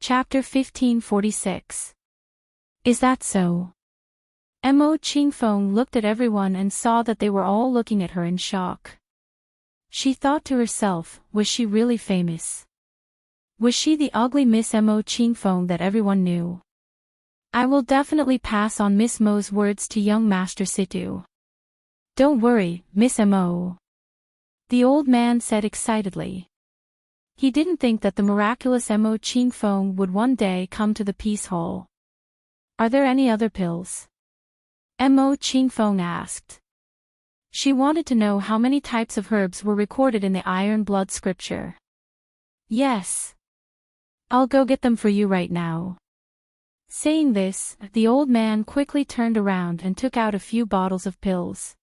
Chapter 1546. Is that so? Mo Qingfeng looked at everyone and saw that they were all looking at her in shock. She thought to herself, was she really famous? Was she the ugly Miss Mo Qingfeng that everyone knew? I will definitely pass on Miss Mo's words to young Master Situ. Don't worry, Miss Mo. The old man said excitedly. He didn't think that the miraculous Mo Qingfeng would one day come to the Peace Hall. Are there any other pills? Mo Qingfeng asked. She wanted to know how many types of herbs were recorded in the Iron Blood scripture. Yes. I'll go get them for you right now. Saying this, the old man quickly turned around and took out a few bottles of pills.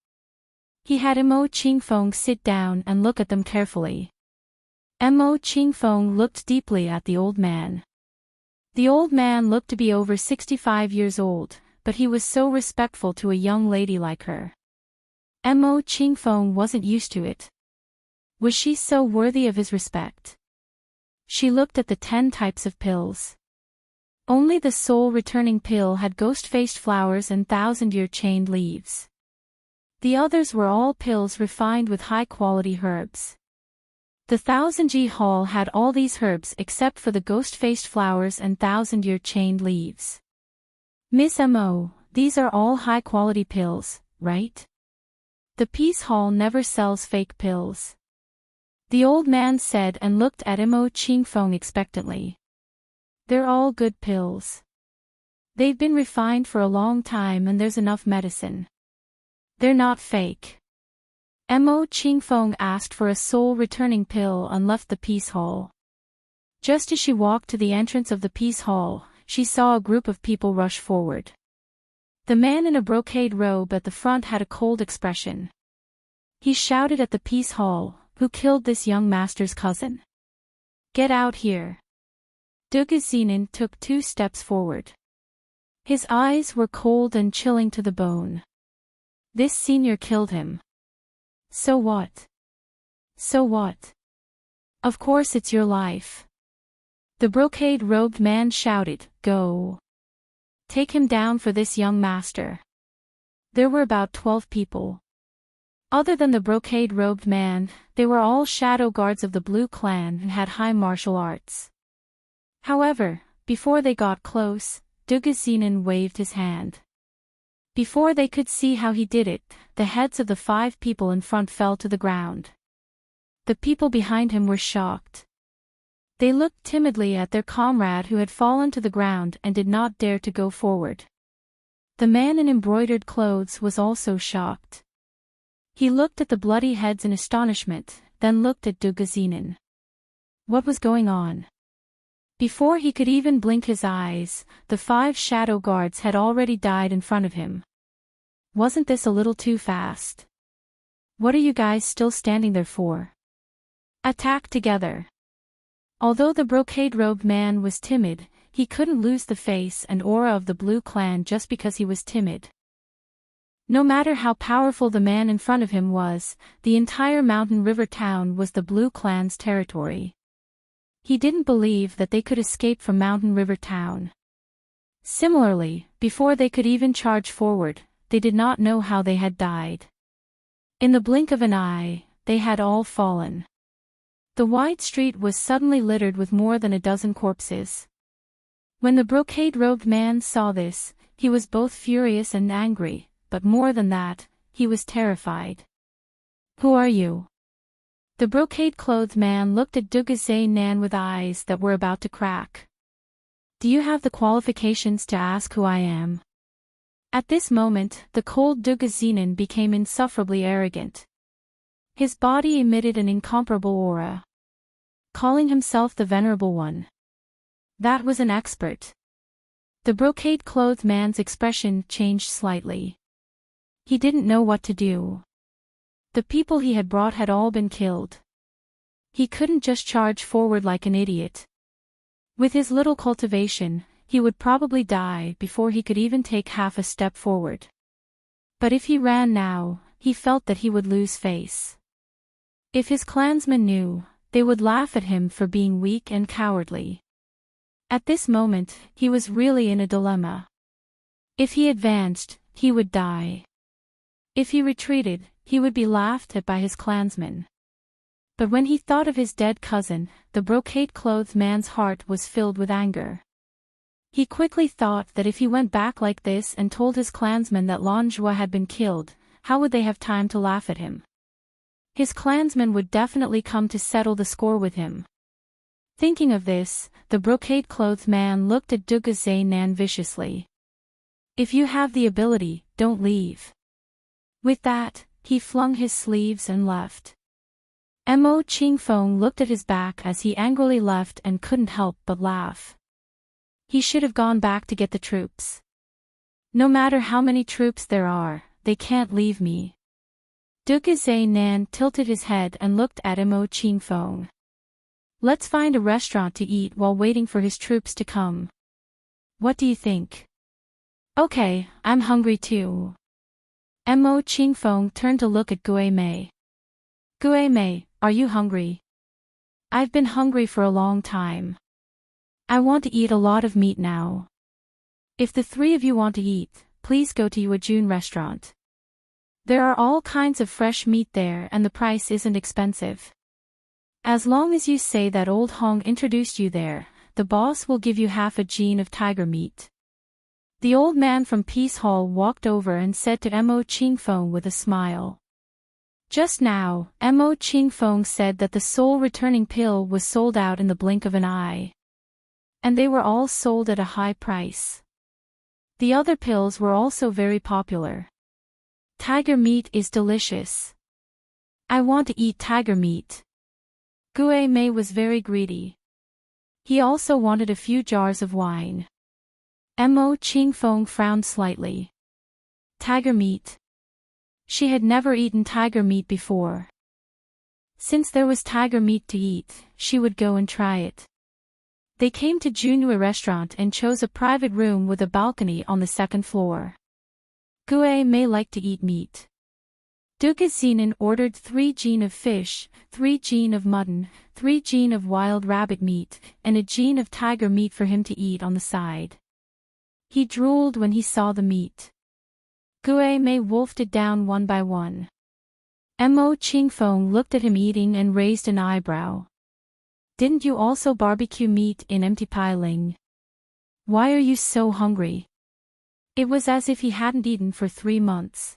He had Mo Qingfeng sit down and look at them carefully. Mo Qingfeng looked deeply at the old man. The old man looked to be over 65 years old, but he was so respectful to a young lady like her. Mo Qingfeng wasn't used to it. Was she so worthy of his respect? She looked at the 10 types of pills. Only the soul-returning pill had ghost-faced flowers and thousand-year chained leaves. The others were all pills refined with high-quality herbs. The 1000G hall had all these herbs except for the ghost-faced flowers and thousand-year chained leaves. Miss Mo, these are all high-quality pills, right? The Peace Hall never sells fake pills. The old man said and looked at Mo Qingfeng expectantly. They're all good pills. They've been refined for a long time and there's enough medicine. They're not fake. Mo Qingfeng asked for a soul-returning pill and left the Peace Hall. Just as she walked to the entrance of the Peace Hall, she saw a group of people rush forward. The man in a brocade robe at the front had a cold expression. He shouted at the Peace Hall, "Who killed this young master's cousin? Get out here." Dugazinen took 2 steps forward. His eyes were cold and chilling to the bone. This senior killed him. So what? So what? Of course it's your life. The brocade-robed man shouted, "Go. Take him down for this young master." There were about 12 people. Other than the brocade-robed man, they were all shadow guards of the Blue Clan and had high martial arts. However, before they got close, Dugazinen waved his hand. Before they could see how he did it, the heads of the 5 people in front fell to the ground. The people behind him were shocked. They looked timidly at their comrade who had fallen to the ground and did not dare to go forward. The man in embroidered clothes was also shocked. He looked at the bloody heads in astonishment, then looked at Dugazinen. What was going on? Before he could even blink his eyes, the 5 shadow guards had already died in front of him. Wasn't this a little too fast? What are you guys still standing there for? Attack together. Although the brocade-robed man was timid, he couldn't lose the face and aura of the Blue Clan just because he was timid. No matter how powerful the man in front of him was, the entire Mountain River town was the Blue Clan's territory. He didn't believe that they could escape from Mountain River town. Similarly, before they could even charge forward, they did not know how they had died. In the blink of an eye, they had all fallen. The wide street was suddenly littered with more than a dozen corpses. When the brocade-robed man saw this, he was both furious and angry, but more than that, he was terrified. Who are you? The brocade-clothed man looked at Dugazinen with eyes that were about to crack. Do you have the qualifications to ask who I am? At this moment, the cold Dugazinen became insufferably arrogant. His body emitted an incomparable aura. Calling himself the Venerable One. That was an expert. The brocade-clothed man's expression changed slightly. He didn't know what to do. The people he had brought had all been killed. He couldn't just charge forward like an idiot. With his little cultivation, he would probably die before he could even take half a step forward. But if he ran now, he felt that he would lose face. If his clansmen knew, they would laugh at him for being weak and cowardly. At this moment, he was really in a dilemma. If he advanced, he would die. If he retreated, he would be laughed at by his clansmen. But when he thought of his dead cousin, the brocade-clothed man's heart was filled with anger. He quickly thought that if he went back like this and told his clansmen that Longjua had been killed, how would they have time to laugh at him? His clansmen would definitely come to settle the score with him. Thinking of this, the brocade-clothed man looked at Duga-Zai-Nan viciously. If you have the ability, don't leave. With that, he flung his sleeves and left. Mo Qingfeng looked at his back as he angrily left and couldn't help but laugh. He should have gone back to get the troops. No matter how many troops there are, they can't leave me. Duga-Zai-Nan tilted his head and looked at Mo Qingfeng. Let's find a restaurant to eat while waiting for his troops to come. What do you think? Okay, I'm hungry too. Mo Qingfeng turned to look at Gui Mei. Gui Mei, are you hungry? I've been hungry for a long time. I want to eat a lot of meat now. If the three of you want to eat, please go to Yuejun restaurant. There are all kinds of fresh meat there and the price isn't expensive. As long as you say that old Hong introduced you there, the boss will give you half a gene of tiger meat. The old man from Peace Hall walked over and said to Mo Qingfeng with a smile. Just now, Mo Qingfeng said that the soul-returning pill was sold out in the blink of an eye. And they were all sold at a high price. The other pills were also very popular. Tiger meat is delicious. I want to eat tiger meat. Gui Mei was very greedy. He also wanted a few jars of wine. Mo Qingfeng frowned slightly. Tiger meat. She had never eaten tiger meat before. Since there was tiger meat to eat, she would go and try it. They came to Junhui restaurant and chose a private room with a balcony on the second floor. Gui Mei liked to eat meat. Duga-Zai-Nan ordered 3 gene of fish, 3 gene of mutton, 3 gene of wild rabbit meat, and a gene of tiger meat for him to eat on the side. He drooled when he saw the meat. Gui Mei wolfed it down one by one. Mo Qingfeng looked at him eating and raised an eyebrow. Didn't you also barbecue meat in empty piling? Why are you so hungry? It was as if he hadn't eaten for 3 months.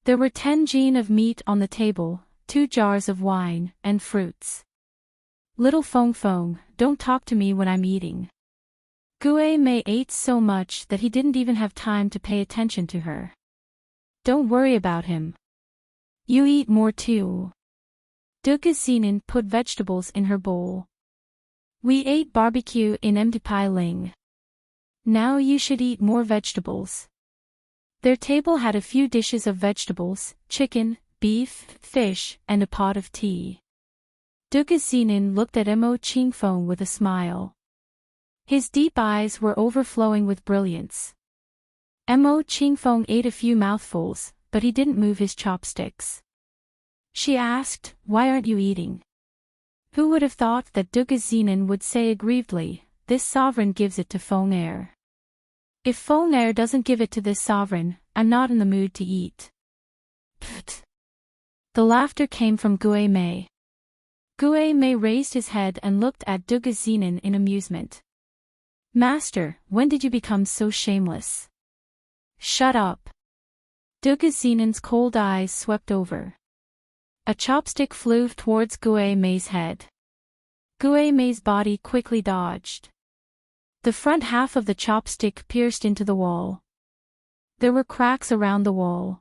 There were 10 gene of meat on the table, 2 jars of wine, and fruits. Little Feng Feng, don't talk to me when I'm eating. Gui Mei ate so much that he didn't even have time to pay attention to her. Don't worry about him. You eat more too. Duga-Zai-Nan put vegetables in her bowl. We ate barbecue in empty piling. Now you should eat more vegetables. Their table had a few dishes of vegetables, chicken, beef, fish, and a pot of tea. Duga-Zai-Nan looked at Mo Qingfeng with a smile. His deep eyes were overflowing with brilliance. Mo Qingfeng ate a few mouthfuls, but he didn't move his chopsticks. She asked, why aren't you eating? Who would have thought that Duga-Zai-Nan would say aggrievedly, this sovereign gives it to Feng Er. If Feng Er doesn't give it to this sovereign, I'm not in the mood to eat. Pfft. The laughter came from Gui Mei. Gui Mei raised his head and looked at Duga-Zai-Nan in amusement. Master, when did you become so shameless? Shut up. Duga-Zai-Nan's cold eyes swept over. A chopstick flew towards Gui Mei's head. Gui Mei's body quickly dodged. The front half of the chopstick pierced into the wall. There were cracks around the wall.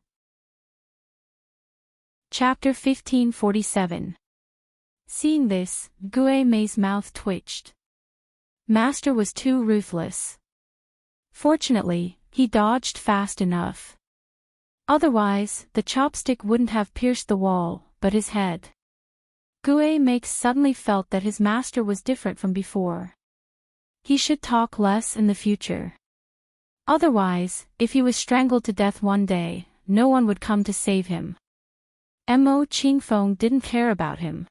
Chapter 1547. Seeing this, Gui Mei's mouth twitched. Master was too ruthless. Fortunately, he dodged fast enough. Otherwise, the chopstick wouldn't have pierced the wall, but his head. Gui Mei suddenly felt that his master was different from before. He should talk less in the future. Otherwise, if he was strangled to death one day, no one would come to save him. Mo Qingfeng didn't care about him.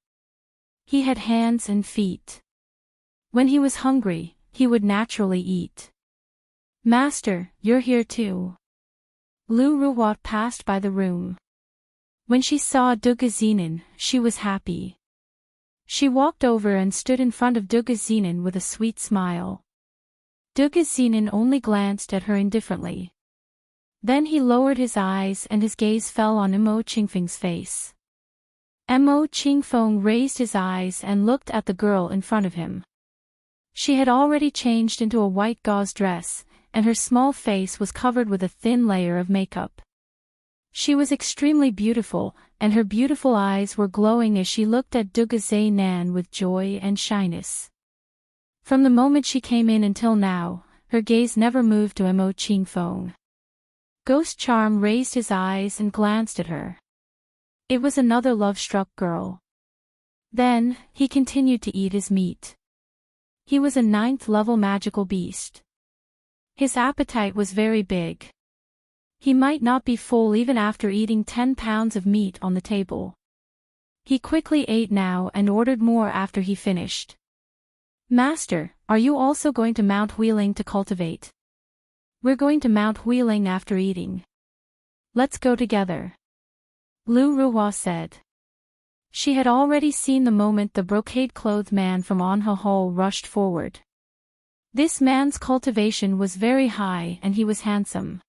He had hands and feet. When he was hungry, he would naturally eat. "Master, you're here too." Lu Ruhua passed by the room. When she saw Dugazinen, she was happy. She walked over and stood in front of Dugazinen with a sweet smile. Dugazinen only glanced at her indifferently. Then he lowered his eyes and his gaze fell on Mo Qingfeng's face. Mo Qingfeng raised his eyes and looked at the girl in front of him. She had already changed into a white gauze dress, and her small face was covered with a thin layer of makeup. She was extremely beautiful, and her beautiful eyes were glowing as she looked at Dugazinen with joy and shyness. From the moment she came in until now, her gaze never moved to Mo Qingfeng. Ghost Charm raised his eyes and glanced at her. It was another love-struck girl. Then, he continued to eat his meat. He was a 9th-level magical beast. His appetite was very big. He might not be full even after eating 10 pounds of meat on the table. He quickly ate now and ordered more after he finished. "Master, are you also going to Mount Wheeling to cultivate?" "We're going to Mount Wheeling after eating. Let's go together," Lu Ruhua said. She had already seen the moment the brocade-clothed man from Anha Hall rushed forward. This man's cultivation was very high and he was handsome.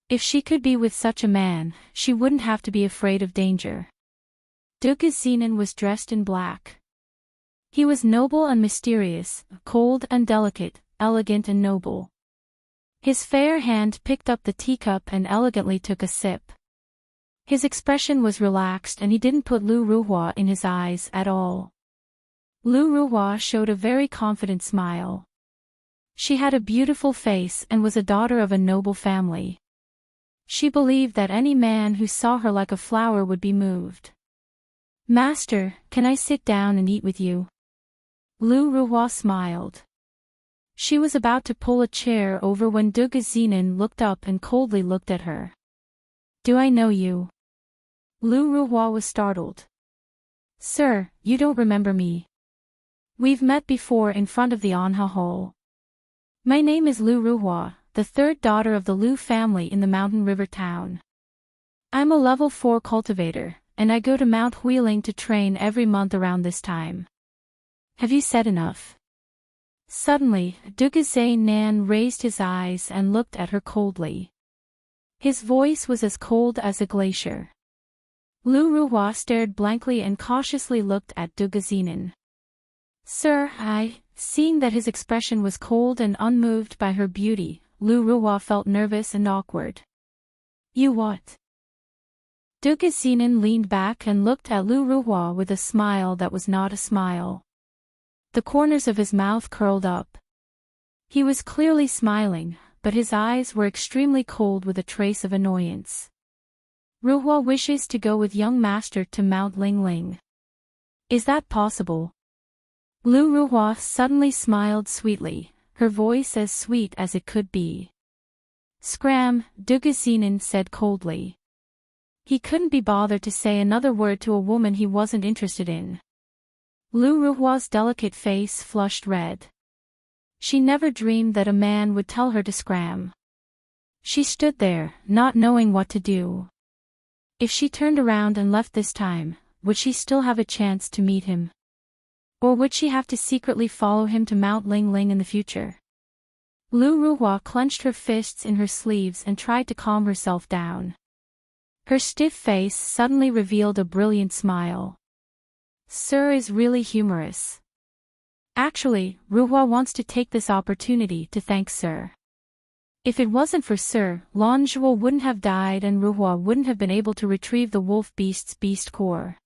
If she could be with such a man, she wouldn't have to be afraid of danger. Dugazinen was dressed in black. He was noble and mysterious, cold and delicate, elegant and noble. His fair hand picked up the teacup and elegantly took a sip. His expression was relaxed and he didn't put Lu Ruhua in his eyes at all. Lu Ruhua showed a very confident smile. She had a beautiful face and was a daughter of a noble family. She believed that any man who saw her like a flower would be moved. "Master, can I sit down and eat with you?" Lu Ruhua smiled. She was about to pull a chair over when Dugazinen looked up and coldly looked at her. "Do I know you?" Lu Ruhua was startled. "Sir, you don't remember me. We've met before in front of the Anha Hall. My name is Lu Ruhua, the 3rd daughter of the Lu family in the Mountain River town. I'm a level 4 cultivator, and I go to Mount Wheeling to train every month around this time. Have you said enough?" Suddenly, Dugazinen raised his eyes and looked at her coldly. His voice was as cold as a glacier. Lu Ruhua stared blankly and cautiously looked at Dugazinen. "Sir, Seeing that his expression was cold and unmoved by her beauty, Lu Ruhua felt nervous and awkward. "You what?" Dugazinen leaned back and looked at Lu Ruhua with a smile that was not a smile. The corners of his mouth curled up. He was clearly smiling, but his eyes were extremely cold with a trace of annoyance. "Ruhua wishes to go with young master to Mount Lingling. Is that possible?" Lu Ruhua suddenly smiled sweetly, her voice as sweet as it could be. "Scram," Dugazinen said coldly. He couldn't be bothered to say another word to a woman he wasn't interested in. Lu Ruhua's delicate face flushed red. She never dreamed that a man would tell her to scram. She stood there, not knowing what to do. If she turned around and left this time, would she still have a chance to meet him? Or would she have to secretly follow him to Mount Lingling in the future? Lu Ruhua clenched her fists in her sleeves and tried to calm herself down. Her stiff face suddenly revealed a brilliant smile. "Sir is really humorous. Actually, Ruhua wants to take this opportunity to thank Sir. If it wasn't for Sir, Lonjuo wouldn't have died and Ruhua wouldn't have been able to retrieve the wolf beast's beast core.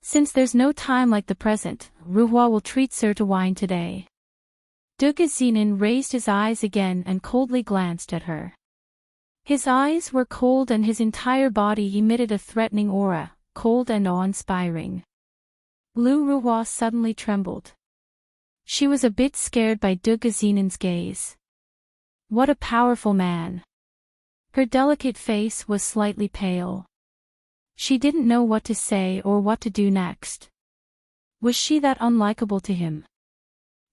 Since there's no time like the present, Ruhua will treat Sir to wine today." Dugazinen raised his eyes again and coldly glanced at her. His eyes were cold and his entire body emitted a threatening aura, cold and awe-inspiring. Lu Ruhua suddenly trembled. She was a bit scared by Dugazinen's gaze. What a powerful man. Her delicate face was slightly pale. She didn't know what to say or what to do next. Was she that unlikable to him?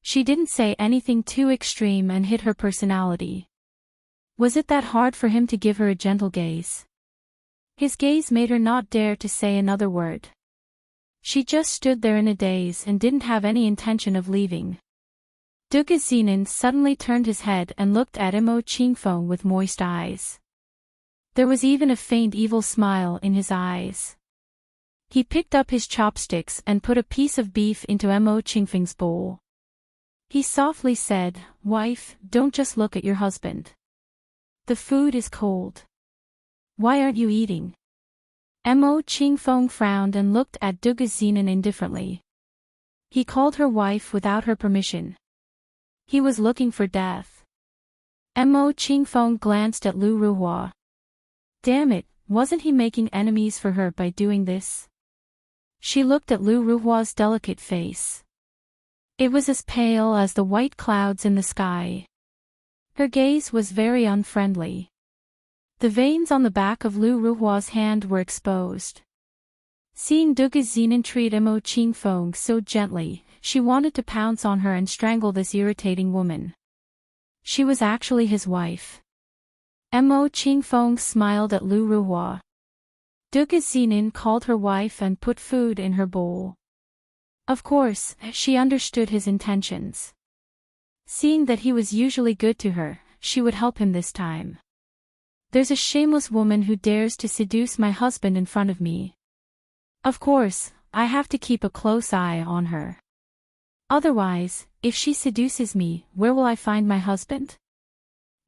She didn't say anything too extreme and hid her personality. Was it that hard for him to give her a gentle gaze? His gaze made her not dare to say another word. She just stood there in a daze and didn't have any intention of leaving. Dugazinen suddenly turned his head and looked at Mo Qingfeng with moist eyes. There was even a faint evil smile in his eyes. He picked up his chopsticks and put a piece of beef into Mo Qingfeng's bowl. He softly said, "Wife, don't just look at your husband. The food is cold. Why aren't you eating?" Mo Qingfeng frowned and looked at Dugazinen indifferently. He called her wife without her permission. He was looking for death. Mo Qingfeng glanced at Lu Ruhua. Damn it, wasn't he making enemies for her by doing this? She looked at Lu Ruhua's delicate face. It was as pale as the white clouds in the sky. Her gaze was very unfriendly. The veins on the back of Lu Ruhua's hand were exposed. Seeing Dugazinen treat Mo Qingfeng so gently, she wanted to pounce on her and strangle this irritating woman. She was actually his wife. Mo Qingfeng smiled at Lu Ruhua. Dugazinen called her wife and put food in her bowl. Of course, she understood his intentions. Seeing that he was usually good to her, she would help him this time. There's a shameless woman who dares to seduce my husband in front of me. Of course, I have to keep a close eye on her. Otherwise, if she seduces me, where will I find my husband?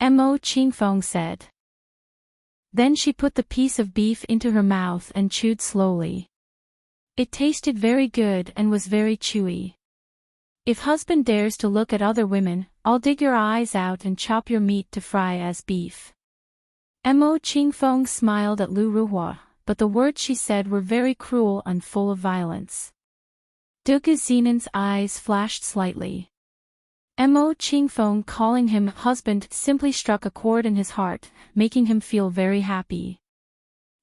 Mo Qingfeng said. Then she put the piece of beef into her mouth and chewed slowly. It tasted very good and was very chewy. If husband dares to look at other women, I'll dig your eyes out and chop your meat to fry as beef. Mo Qingfeng smiled at Lu Ruhua, but the words she said were very cruel and full of violence. Dugazinen's eyes flashed slightly. Mo Qingfeng calling him husband simply struck a chord in his heart, making him feel very happy.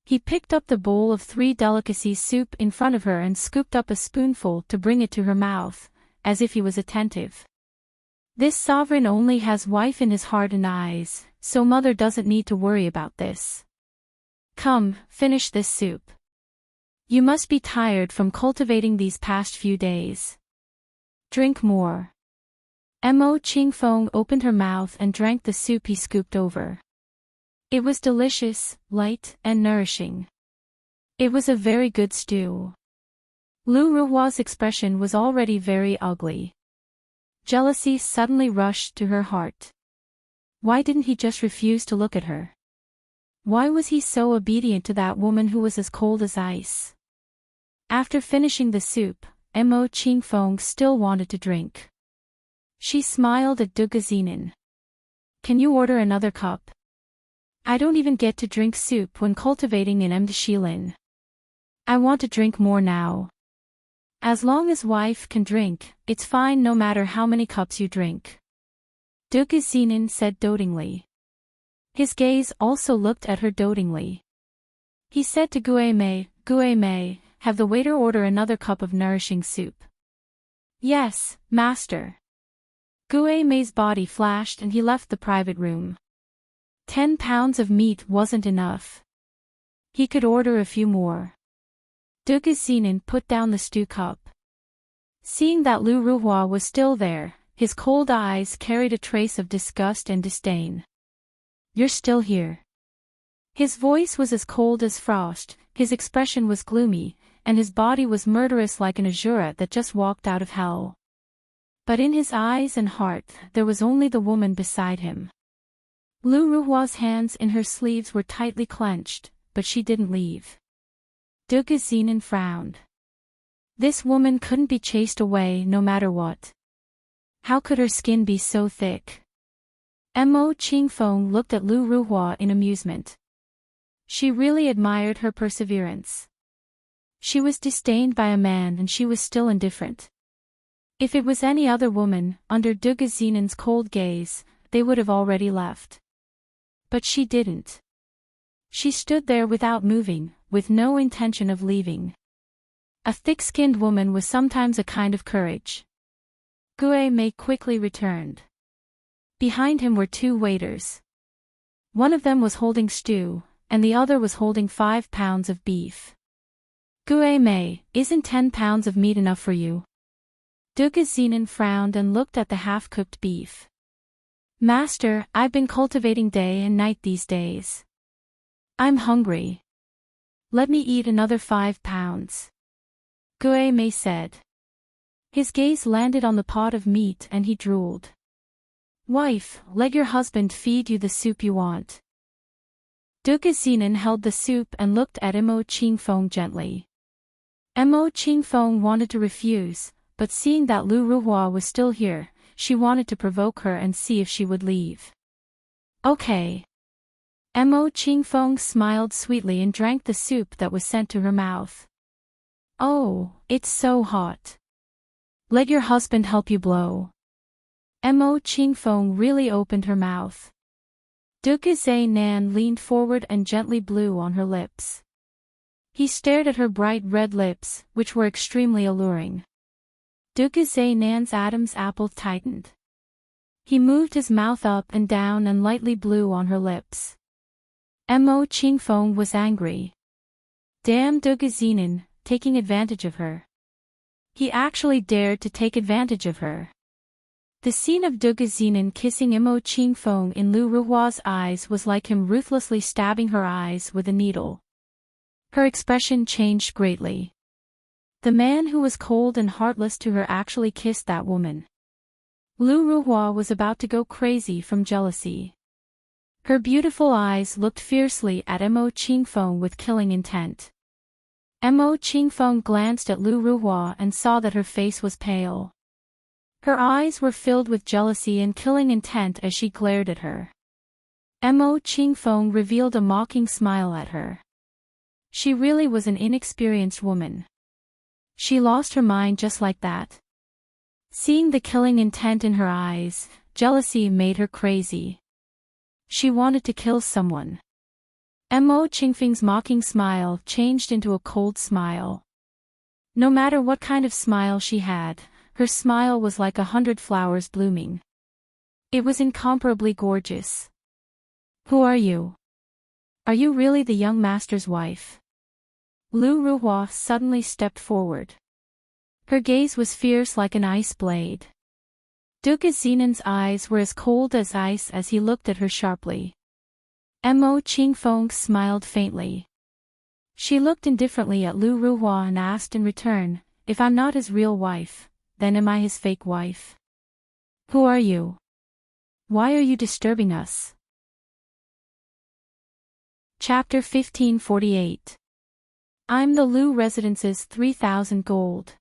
He picked up the bowl of 3 delicacies soup in front of her and scooped up a spoonful to bring it to her mouth, as if he was attentive. This sovereign only has wife in his heart and eyes, so mother doesn't need to worry about this. Come, finish this soup. You must be tired from cultivating these past few days. Drink more. Mo Qingfeng opened her mouth and drank the soup he scooped over. It was delicious, light, and nourishing. It was a very good stew. Lu Ruhua's expression was already very ugly. Jealousy suddenly rushed to her heart. Why didn't he just refuse to look at her? Why was he so obedient to that woman who was as cold as ice? After finishing the soup, Mo Qingfeng still wanted to drink. She smiled at Dugazinen. Can you order another cup? I don't even get to drink soup when cultivating in Mdashilin. I want to drink more now. As long as wife can drink, it's fine no matter how many cups you drink. Dugazinen said dotingly. His gaze also looked at her dotingly. He said to Gueme, have the waiter order another cup of nourishing soup. Yes, master. Gueme's body flashed and he left the private room. 10 pounds of meat wasn't enough. He could order a few more. Dugazinen put down the stew cup. Seeing that Lu Ruhua was still there, his cold eyes carried a trace of disgust and disdain. You're still here. His voice was as cold as frost, his expression was gloomy, and his body was murderous like an Asura that just walked out of hell. But in his eyes and heart, there was only the woman beside him. Lu Ruhua's hands in her sleeves were tightly clenched, but she didn't leave. Dugazinen frowned. This woman couldn't be chased away no matter what. How could her skin be so thick? Mo Qingfeng looked at Lu Ruhua in amusement. She really admired her perseverance. She was disdained by a man and she was still indifferent. If it was any other woman, under Dugazinen's cold gaze, they would have already left. But she didn't. She stood there without moving, with no intention of leaving. A thick-skinned woman was sometimes a kind of courage. Gue Mei quickly returned. Behind him were two waiters. One of them was holding stew, and the other was holding 5 pounds of beef. Gue Mei, isn't 10 pounds of meat enough for you? Duke Zenon frowned and looked at the half-cooked beef. Master, I've been cultivating day and night these days. I'm hungry. Let me eat another 5 pounds. Gue Mei said. His gaze landed on the pot of meat and he drooled. Wife, let your husband feed you the soup you want. Duke Zenon held the soup and looked at Mo Qingfeng gently. Mo Qingfeng wanted to refuse, but seeing that Lu Ruhua was still here, she wanted to provoke her and see if she would leave. Okay. Mo Qingfeng smiled sweetly and drank the soup that was sent to her mouth. Oh, it's so hot. Let your husband help you blow. Mo Qingfeng really opened her mouth. Duke Zenon leaned forward and gently blew on her lips. He stared at her bright red lips, which were extremely alluring. Duke Zenon's Adam's apple tightened. He moved his mouth up and down and lightly blew on her lips. Mo Qingfeng was angry. Damn Duke Zenon, taking advantage of her. He actually dared to take advantage of her. The scene of Duke Zenon kissing Mo Qingfeng in Lu Ruhua's eyes was like him ruthlessly stabbing her eyes with a needle. Her expression changed greatly. The man who was cold and heartless to her actually kissed that woman. Lu Ruhua was about to go crazy from jealousy. Her beautiful eyes looked fiercely at Mo Qingfeng with killing intent. Mo Qingfeng glanced at Lu Ruhua and saw that her face was pale. Her eyes were filled with jealousy and killing intent as she glared at her. Mo Qingfeng revealed a mocking smile at her. She really was an inexperienced woman. She lost her mind just like that. Seeing the killing intent in her eyes, jealousy made her crazy. She wanted to kill someone. Mo Qingfeng's mocking smile changed into a cold smile. No matter what kind of smile she had, her smile was like 100 flowers blooming. It was incomparably gorgeous. Who are you? Are you really the young master's wife? Lu Ruhua suddenly stepped forward. Her gaze was fierce like an ice blade. Duke Zenon's eyes were as cold as ice as he looked at her sharply. Mo Qingfeng smiled faintly. She looked indifferently at Lu Ruhua and asked in return, if I'm not his real wife, then am I his fake wife? Who are you? Why are you disturbing us? Chapter 1548. I'm the Lu Residence's 3,000 gold.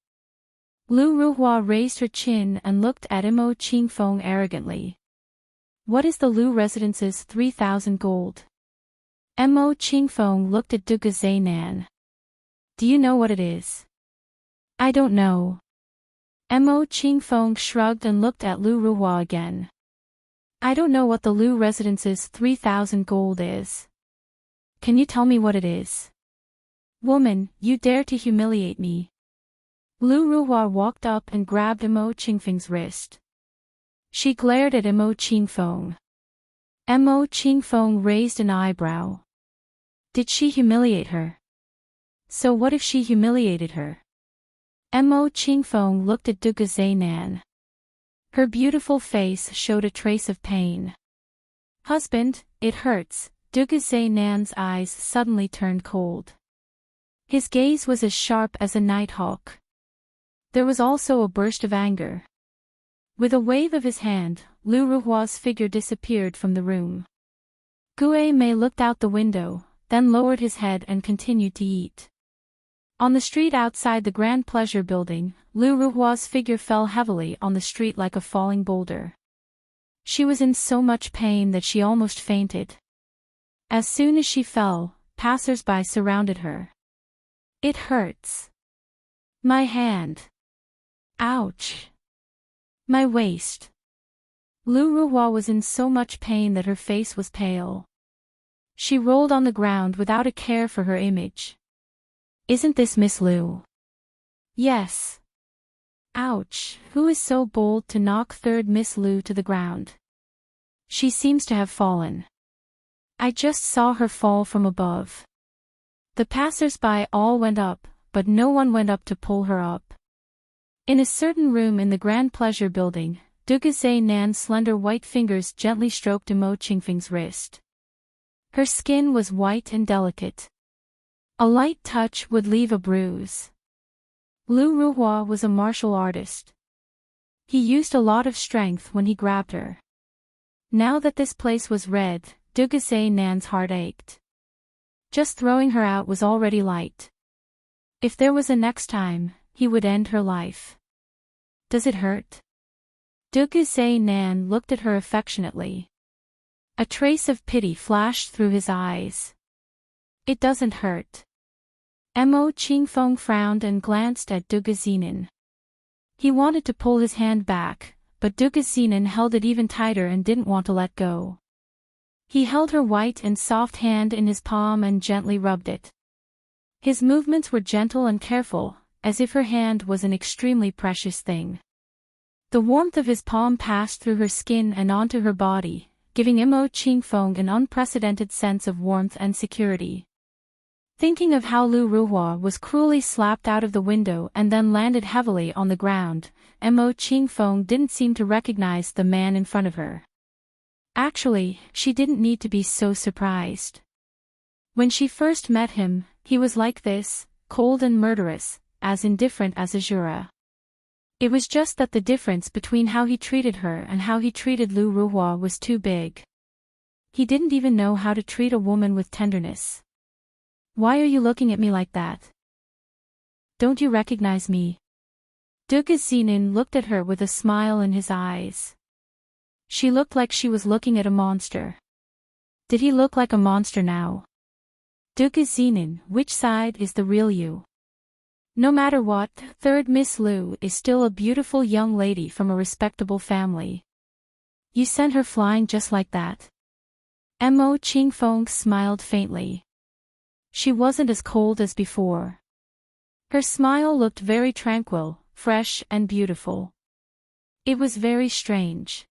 Lu Ruhua raised her chin and looked at Mo Qingfeng arrogantly. What is the Lu Residence's 3,000 gold? Mo Qingfeng looked at Duke Zenon. Do you know what it is? I don't know. Mo Qingfeng shrugged and looked at Lu Ruhua again. I don't know what the Lu Residence's 3,000 gold is. Can you tell me what it is? Woman, you dare to humiliate me. Lu Ruhua walked up and grabbed Mo Qingfeng's wrist. She glared at Mo Qingfeng. Mo Qingfeng raised an eyebrow. Did she humiliate her? So what if she humiliated her? Mo Qingfeng looked at Duke Zenon. Her beautiful face showed a trace of pain. Husband, it hurts. Duke Zenon's eyes suddenly turned cold. His gaze was as sharp as a nighthawk. There was also a burst of anger. With a wave of his hand, Lu Ruhua's figure disappeared from the room. Gue Mei looked out the window, then lowered his head and continued to eat. On the street outside the Grand Pleasure Building, Lu Ruhua's figure fell heavily on the street like a falling boulder. She was in so much pain that she almost fainted. As soon as she fell, passers-by surrounded her. It hurts. My hand. Ouch. My waist. Lu Ruhua was in so much pain that her face was pale. She rolled on the ground without a care for her image. Isn't this Miss Lu? Yes. Ouch, who is so bold to knock third Miss Lu to the ground? She seems to have fallen. I just saw her fall from above. The passers-by all went up, but no one went up to pull her up. In a certain room in the Grand Pleasure Building, Dugaze Nan's slender white fingers gently stroked Imo Qingfeng's wrist. Her skin was white and delicate. A light touch would leave a bruise. Lu Ruhua was a martial artist. He used a lot of strength when he grabbed her. Now that this place was red, Dugaze Nan's heart ached. Just throwing her out was already light. If there was a next time, he would end her life. Does it hurt? Dugaze Nan looked at her affectionately. A trace of pity flashed through his eyes. It doesn't hurt. Imo Qingfeng frowned and glanced at Dugaze. He wanted to pull his hand back, but Dugaze held it even tighter and didn't want to let go. He held her white and soft hand in his palm and gently rubbed it. His movements were gentle and careful, as if her hand was an extremely precious thing. The warmth of his palm passed through her skin and onto her body, giving Imo Qingfeng an unprecedented sense of warmth and security. Thinking of how Lu Ruhua was cruelly slapped out of the window and then landed heavily on the ground, Imo Qingfeng didn't seem to recognize the man in front of her. Actually, she didn't need to be so surprised. When she first met him, he was like this, cold and murderous, as indifferent as Azura. It was just that the difference between how he treated her and how he treated Lu Ruhua was too big. He didn't even know how to treat a woman with tenderness. Why are you looking at me like that? Don't you recognize me? Dugaze looked at her with a smile in his eyes. She looked like she was looking at a monster. Did he look like a monster now? Dugaze, which side is the real you? No matter what, third Miss Lu is still a beautiful young lady from a respectable family. You sent her flying just like that? Imo Qingfeng smiled faintly. She wasn't as cold as before. Her smile looked very tranquil, fresh and beautiful. It was very strange.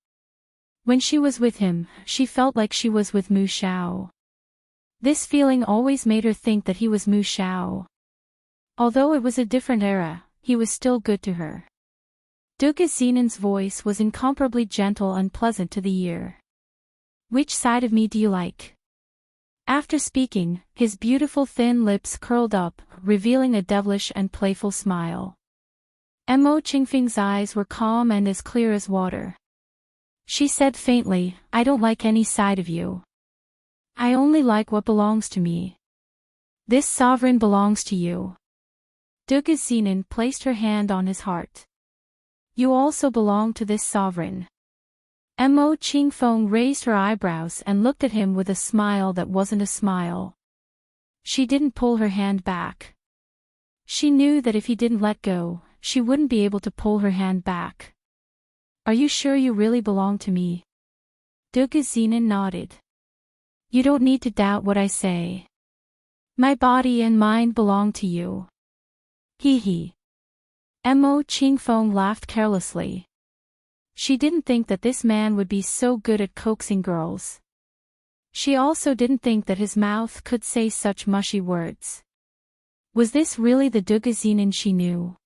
When she was with him, she felt like she was with Mu Xiao. This feeling always made her think that he was Mu Xiao. Although it was a different era, he was still good to her. Dugaze's voice was incomparably gentle and pleasant to the ear. Which side of me do you like? After speaking, his beautiful thin lips curled up, revealing a devilish and playful smile. Imo Qingfeng's eyes were calm and as clear as water. She said faintly, I don't like any side of you. I only like what belongs to me. This sovereign belongs to you. Dugaze placed her hand on his heart. You also belong to this sovereign. Imo Qingfeng raised her eyebrows and looked at him with a smile that wasn't a smile. She didn't pull her hand back. She knew that if he didn't let go, she wouldn't be able to pull her hand back. Are you sure you really belong to me? Dugaze nodded. You don't need to doubt what I say. My body and mind belong to you. Hee hee. Imo Qingfeng laughed carelessly. She didn't think that this man would be so good at coaxing girls. She also didn't think that his mouth could say such mushy words. Was this really the Dugaze she knew?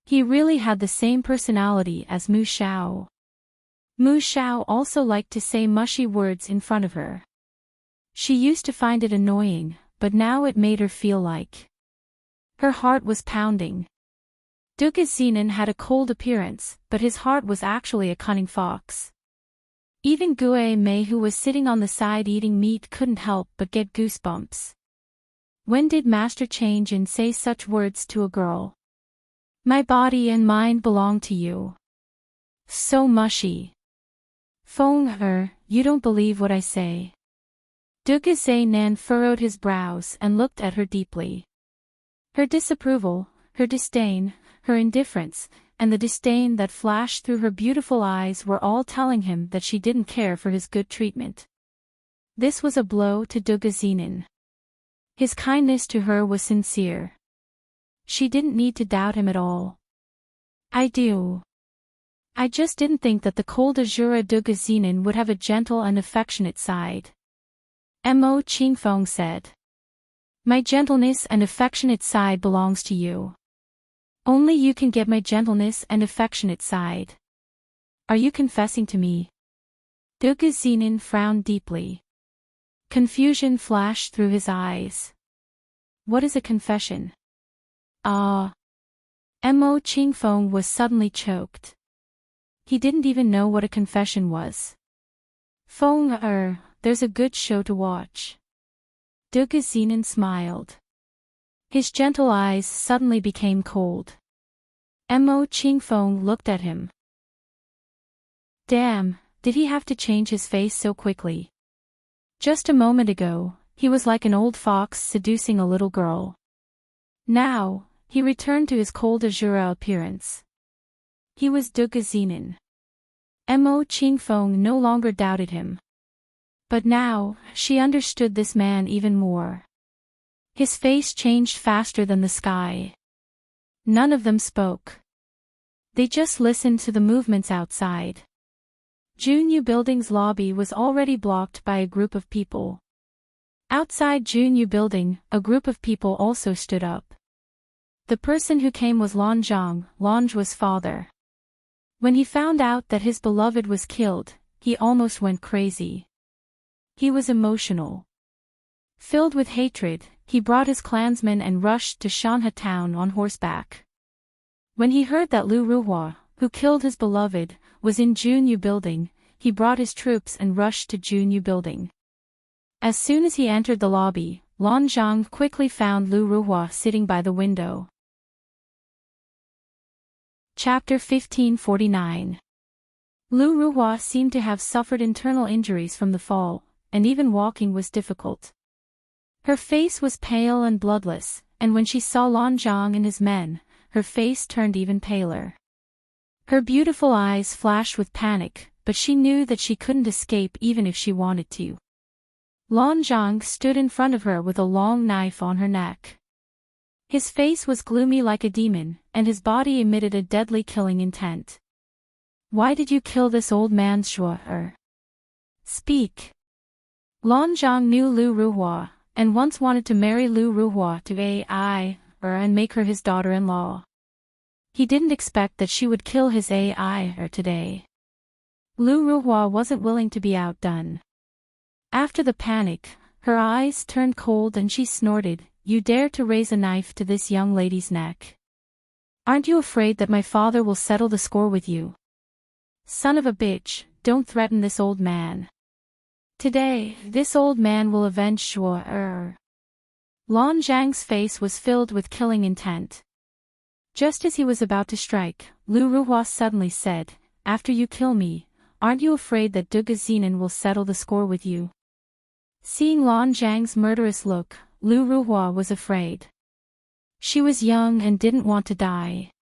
He really had the same personality as Mu Xiao. Mu Xiao also liked to say mushy words in front of her. She used to find it annoying, but now it made her feel like. Her heart was pounding. Dugaze had a cold appearance, but his heart was actually a cunning fox. Even Gue Mei, who was sitting on the side eating meat, couldn't help but get goosebumps. When did Master change and say such words to a girl? My body and mind belong to you. So mushy. Feng you don't believe what I say. Dugaze Nan furrowed his brows and looked at her deeply. Her disapproval, her disdain, her indifference, and the disdain that flashed through her beautiful eyes were all telling him that she didn't care for his good treatment. This was a blow to Dugaze. His kindness to her was sincere. She didn't need to doubt him at all. I do. I just didn't think that the cold Azura Dugazinin would have a gentle and affectionate side. Mo Qingfeng said. My gentleness and affectionate side belongs to you. Only you can get my gentleness and affectionate side. Are you confessing to me? Dugazinin frowned deeply. Confusion flashed through his eyes. What is a confession? Ah. Mo Qingfeng was suddenly choked. He didn't even know what a confession was. Feng there's a good show to watch. Dugazinin smiled. His gentle eyes suddenly became cold. Mo Qingfeng looked at him. Damn, did he have to change his face so quickly? Just a moment ago, he was like an old fox seducing a little girl. Now, he returned to his cold Azura appearance. He was Dugazinin. Mo Qingfeng no longer doubted him. But now, she understood this man even more. His face changed faster than the sky. None of them spoke. They just listened to the movements outside. Junyu Building's lobby was already blocked by a group of people. Outside Junyu Building, a group of people also stood up. The person who came was Lanzhang, Lanzhua's father. When he found out that his beloved was killed, he almost went crazy. He was emotional. Filled with hatred, he brought his clansmen and rushed to Shanhe town on horseback. When he heard that Lu Ruhua, who killed his beloved, was in Junyu Building, he brought his troops and rushed to Junyu Building. As soon as he entered the lobby, Lanzhang quickly found Lu Ruhua sitting by the window. Chapter 1549. Lu Ruhua seemed to have suffered internal injuries from the fall, and even walking was difficult. Her face was pale and bloodless, and when she saw Lanzhang and his men, her face turned even paler. Her beautiful eyes flashed with panic, but she knew that she couldn't escape even if she wanted to. Lanzhang stood in front of her with a long knife on her neck. His face was gloomy like a demon, and his body emitted a deadly killing intent. Why did you kill this old man's Shuo? Speak. Lanzhang knew Lu Ruhua, and once wanted to marry Lu Ruhua to Ai, and make her his daughter-in-law. He didn't expect that she would kill his Ai today. Lu Ruhua wasn't willing to be outdone. After the panic, her eyes turned cold and she snorted, "You dare to raise a knife to this young lady's neck? Aren't you afraid that my father will settle the score with you? Son of a bitch, don't threaten this old man. Today, this old man will avenge Shuo." Lanzhang's face was filled with killing intent. Just as he was about to strike, Lu Ruhua suddenly said, "After you kill me, aren't you afraid that Dugazinin will settle the score with you?" Seeing Lanzhang's murderous look, Lu Ruhua was afraid. She was young and didn't want to die.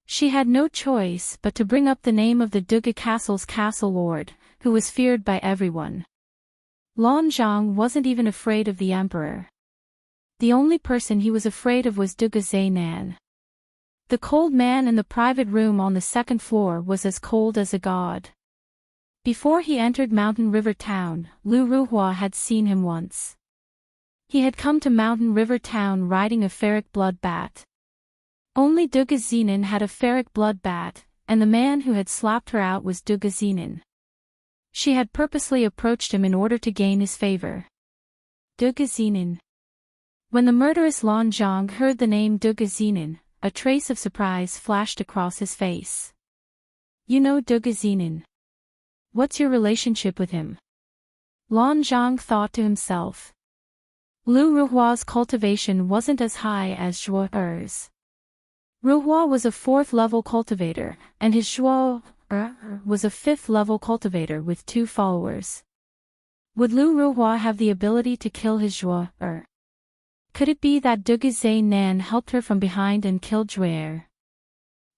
She had no choice but to bring up the name of the Duga Castle's castle lord, who was feared by everyone. Lanzhang wasn't even afraid of the emperor. The only person he was afraid of was Duga Zainan. The cold man in the private room on the second floor was as cold as a god. Before he entered Mountain River Town, Lu Ruhua had seen him once. He had come to Mountain River Town riding a ferric blood bat. Only Dugazinin had a ferric blood bat, and the man who had slapped her out was Dugazinin. She had purposely approached him in order to gain his favor. Dugazinin. When the murderous Lanzhang heard the name Dugazinin, a trace of surprise flashed across his face. "You know Dugazinin. What's your relationship with him?" Lanzhang thought to himself. Lu Ruhua's cultivation wasn't as high as Zhuo's. Ruhua was a 4th-level cultivator, and his Zhuo was a 5th-level cultivator with 2 followers. Would Lu Ruhua have the ability to kill his Zhuo? Could it be that Dugazainan helped her from behind and killed Zhuo?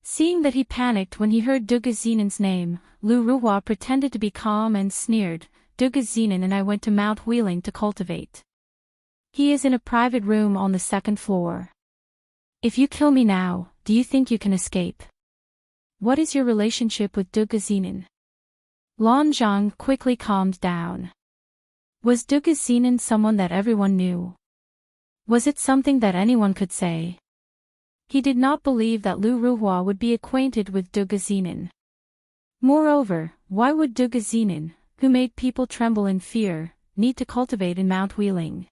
Seeing that he panicked when he heard Dugazinin's name, Lu Ruhua pretended to be calm and sneered, "Dugazinin and I went to Mount Wheeling to cultivate. He is in a private room on the 2nd floor. If you kill me now, do you think you can escape?" What is your relationship with Dugazinen? Lan Zhang quickly calmed down. Was Dugazinen someone that everyone knew? Was it something that anyone could say? He did not believe that Lu Ruhua would be acquainted with Dugazinen. Moreover, why would Dugazinen, who made people tremble in fear, need to cultivate in Mount Wheeling?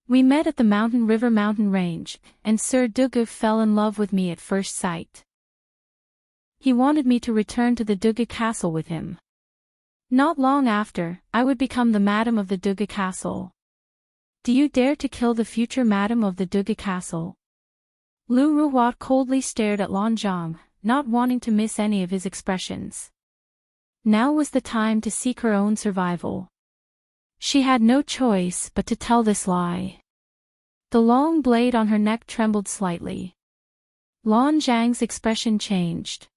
We met at the mountain river mountain range, and Sir Dugu fell in love with me at first sight. He wanted me to return to the Dugu castle with him. Not long after, I would become the madam of the Dugu castle. Do you dare to kill the future madam of the Dugu castle? Lu Ruhua coldly stared at Lan Zhang, not wanting to miss any of his expressions. Now was the time to seek her own survival. She had no choice but to tell this lie. The long blade on her neck trembled slightly. Lan Zhang's expression changed.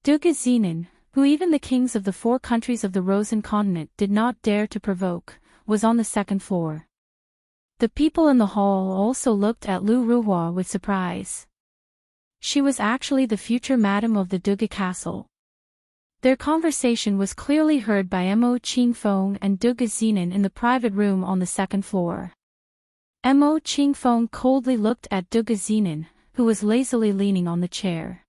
Dugazinen, who even the kings of the 4 countries of the Rosen continent did not dare to provoke, was on the 2nd floor. The people in the hall also looked at Lu Ruhua with surprise. She was actually the future madam of the Dugu castle. Their conversation was clearly heard by Mo Qingfeng and Dugazinen in the private room on the 2nd floor. Mo Qingfeng coldly looked at Dugazinen, who was lazily leaning on the chair.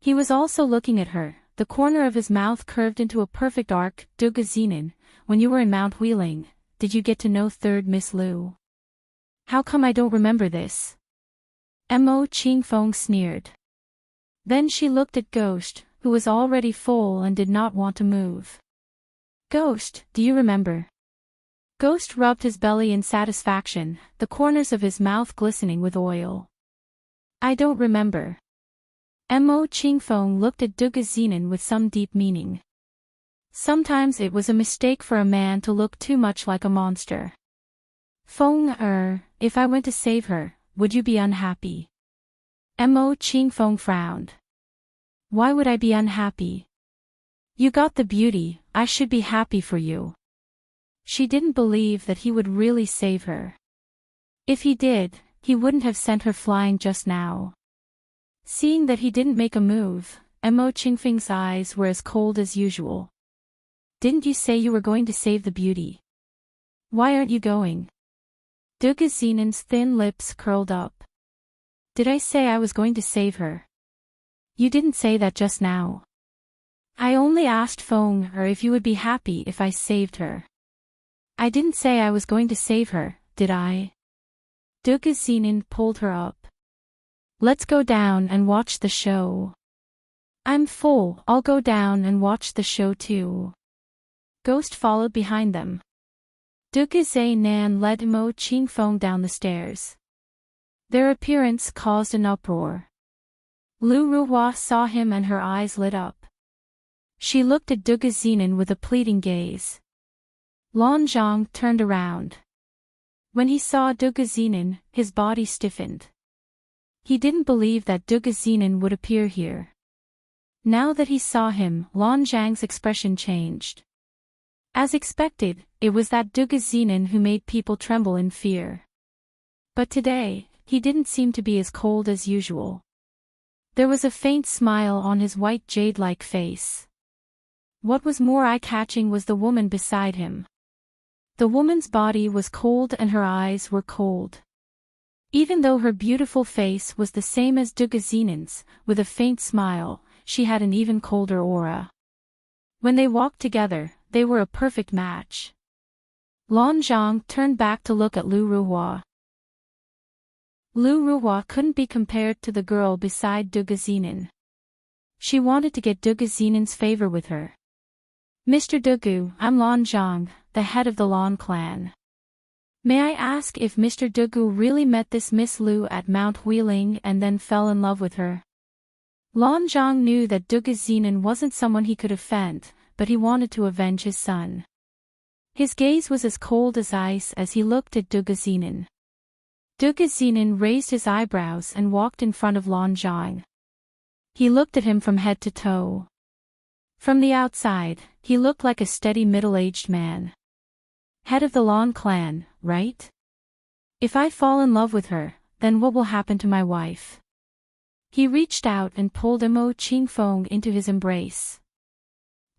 He was also looking at her, the corner of his mouth curved into a perfect arc. Dugazinen, when you were in Mount Wheeling, did you get to know 3rd Miss Lu? How come I don't remember this? Mo Qingfeng sneered. Then she looked at Ghost, who was already full and did not want to move. Ghost, do you remember? Ghost rubbed his belly in satisfaction, the corners of his mouth glistening with oil. I don't remember. Mo Qingfeng looked at Dugazinen with some deep meaning. Sometimes it was a mistake for a man to look too much like a monster. Feng if I went to save her, would you be unhappy? Mo Qingfeng frowned. Why would I be unhappy? You got the beauty, I should be happy for you. She didn't believe that he would really save her. If he did, he wouldn't have sent her flying just now. Seeing that he didn't make a move, Mo Qingfeng's eyes were as cold as usual. Didn't you say you were going to save the beauty? Why aren't you going? Dugazinen's thin lips curled up. Did I say I was going to save her? You didn't say that just now. I only asked Feng if you would be happy if I saved her. I didn't say I was going to save her, did I? Dugazinen pulled her up. Let's go down and watch the show. I'm full, I'll go down and watch the show too. Ghost followed behind them. Dugazinen led Mo Qingfeng down the stairs. Their appearance caused an uproar. Lu Ruhua saw him and her eyes lit up. She looked at Dugazinen with a pleading gaze. Lan Zhang turned around. When he saw Dugazinen, his body stiffened. He didn't believe that Dugazinen would appear here. Now that he saw him, Lan Zhang's expression changed. As expected, it was that Dugazinen who made people tremble in fear. But today, he didn't seem to be as cold as usual. There was a faint smile on his white jade-like face. What was more eye-catching was the woman beside him. The woman's body was cold and her eyes were cold. Even though her beautiful face was the same as Dugazinen's, with a faint smile, she had an even colder aura. When they walked together, they were a perfect match. Lan Zhang turned back to look at Lu Ruhua. Lu Ruhua couldn't be compared to the girl beside Dugazinen. She wanted to get Dugazinen's favor with her. Mr. Dugu, I'm Lan Zhang, the head of the Lan clan. May I ask if Mr. Dugu really met this Miss Lu at Mount Wheeling and then fell in love with her? Lan Zhang knew that Dugazinen wasn't someone he could offend, but he wanted to avenge his son. His gaze was as cold as ice as he looked at Dugazinen. Dugazinen raised his eyebrows and walked in front of Lan Zhang. He looked at him from head to toe. From the outside, he looked like a steady middle-aged man. Head of the Lan clan, right? If I fall in love with her, then what will happen to my wife? He reached out and pulled Mo Qingfeng into his embrace.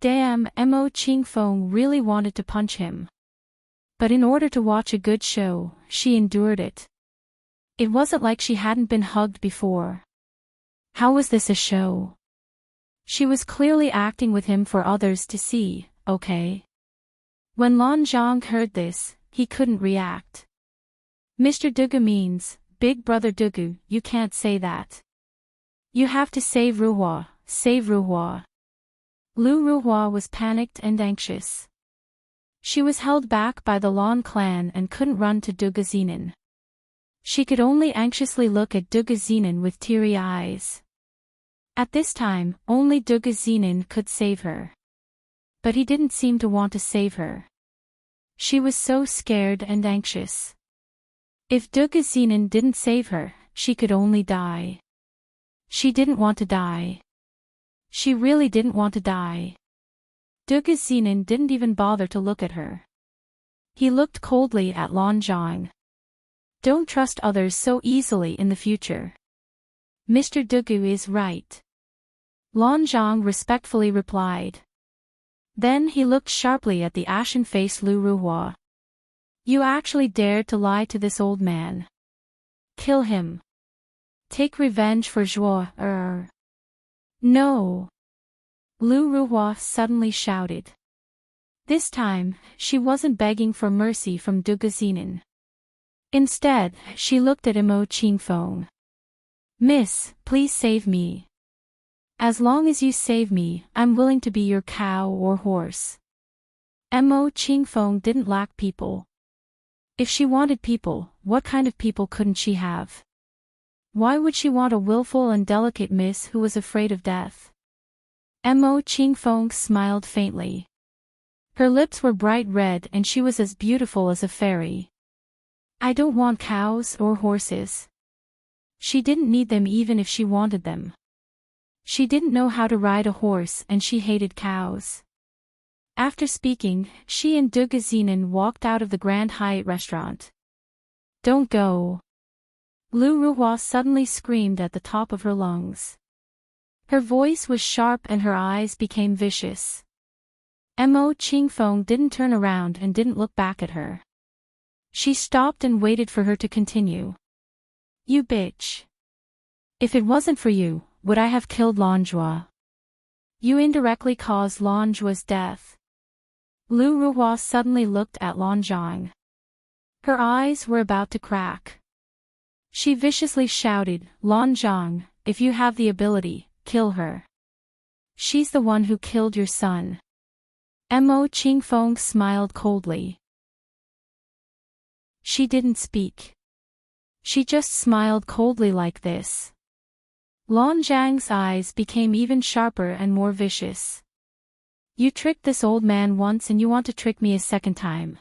Damn, Mo Qingfeng really wanted to punch him. But in order to watch a good show, she endured it. It wasn't like she hadn't been hugged before. How was this a show? She was clearly acting with him for others to see, okay? When Lan Zhang heard this, he couldn't react. Mr. Dugu means, Big Brother Dugu, you can't say that. You have to save Ruhua, save Ruhua. Lu Ruhua was panicked and anxious. She was held back by the Lan clan and couldn't run to Dugu Xinin. She could only anxiously look at Dugu Xinin with teary eyes. At this time, only Dugu Xinin could save her. But he didn't seem to want to save her. She was so scared and anxious. If Dugu Xinin didn't save her, she could only die. She didn't want to die. She really didn't want to die. Dugu Xinin didn't even bother to look at her. He looked coldly at Lan Zhang. Don't trust others so easily in the future. Mr. Dugu is right. Lan Zhang respectfully replied. Then he looked sharply at the ashen-faced Lu Ruhua. You actually dared to lie to this old man. Kill him. Take revenge for Zhuo. No. Lu Ruhua suddenly shouted. This time, she wasn't begging for mercy from Dugu Xinin. Instead, she looked at Mo Qingfeng. Miss, please save me. As long as you save me, I'm willing to be your cow or horse. Mo Qingfeng didn't lack people. If she wanted people, what kind of people couldn't she have? Why would she want a willful and delicate miss who was afraid of death? Mo Qingfeng smiled faintly. Her lips were bright red and she was as beautiful as a fairy. I don't want cows or horses. She didn't need them even if she wanted them. She didn't know how to ride a horse and she hated cows. After speaking, she and Dugu Xinin walked out of the Grand Hyatt restaurant. Don't go. Lu Ruhua suddenly screamed at the top of her lungs. Her voice was sharp and her eyes became vicious. Mo Qingfeng didn't turn around and didn't look back at her. She stopped and waited for her to continue. You bitch. If it wasn't for you, would I have killed Lan Zhuo? You indirectly caused Lan Zhuo's death. Lu Ruhua suddenly looked at Lan Zhang. Her eyes were about to crack. She viciously shouted, Lan Zhang, if you have the ability, kill her. She's the one who killed your son. Mo Qingfeng smiled coldly. She didn't speak. She just smiled coldly like this. Lan Zhang's eyes became even sharper and more vicious. You tricked this old man once and you want to trick me a second time.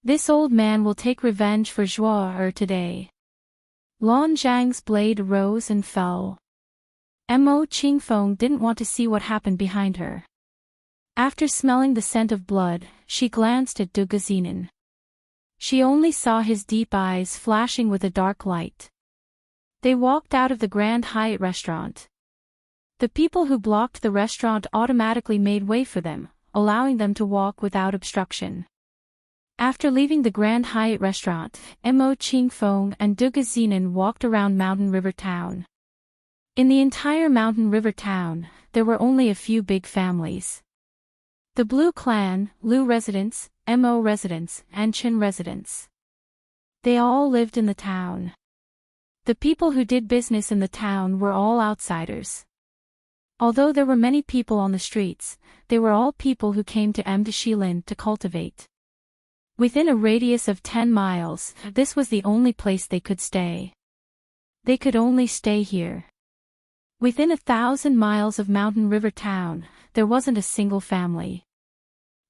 This old man will take revenge for Zhuo today. Lan Zhang's blade rose and fell. Mo Qingfeng didn't want to see what happened behind her. After smelling the scent of blood, she glanced at Dugu Xinin. She only saw his deep eyes flashing with a dark light. They walked out of the Grand Hyatt restaurant. The people who blocked the restaurant automatically made way for them, allowing them to walk without obstruction. After leaving the Grand Hyatt restaurant, Mo Qingfeng and Dugu Xinin walked around Mountain River Town. In the entire Mountain River Town, there were only a few big families. The Blue Clan, Lu residents, Mo residents, and Chen residents. They all lived in the town. The people who did business in the town were all outsiders. Although there were many people on the streets, they were all people who came to Shilin to cultivate. Within a radius of 10 miles, this was the only place they could stay. They could only stay here. Within 1,000 miles of Mountain River Town, there wasn't a single family.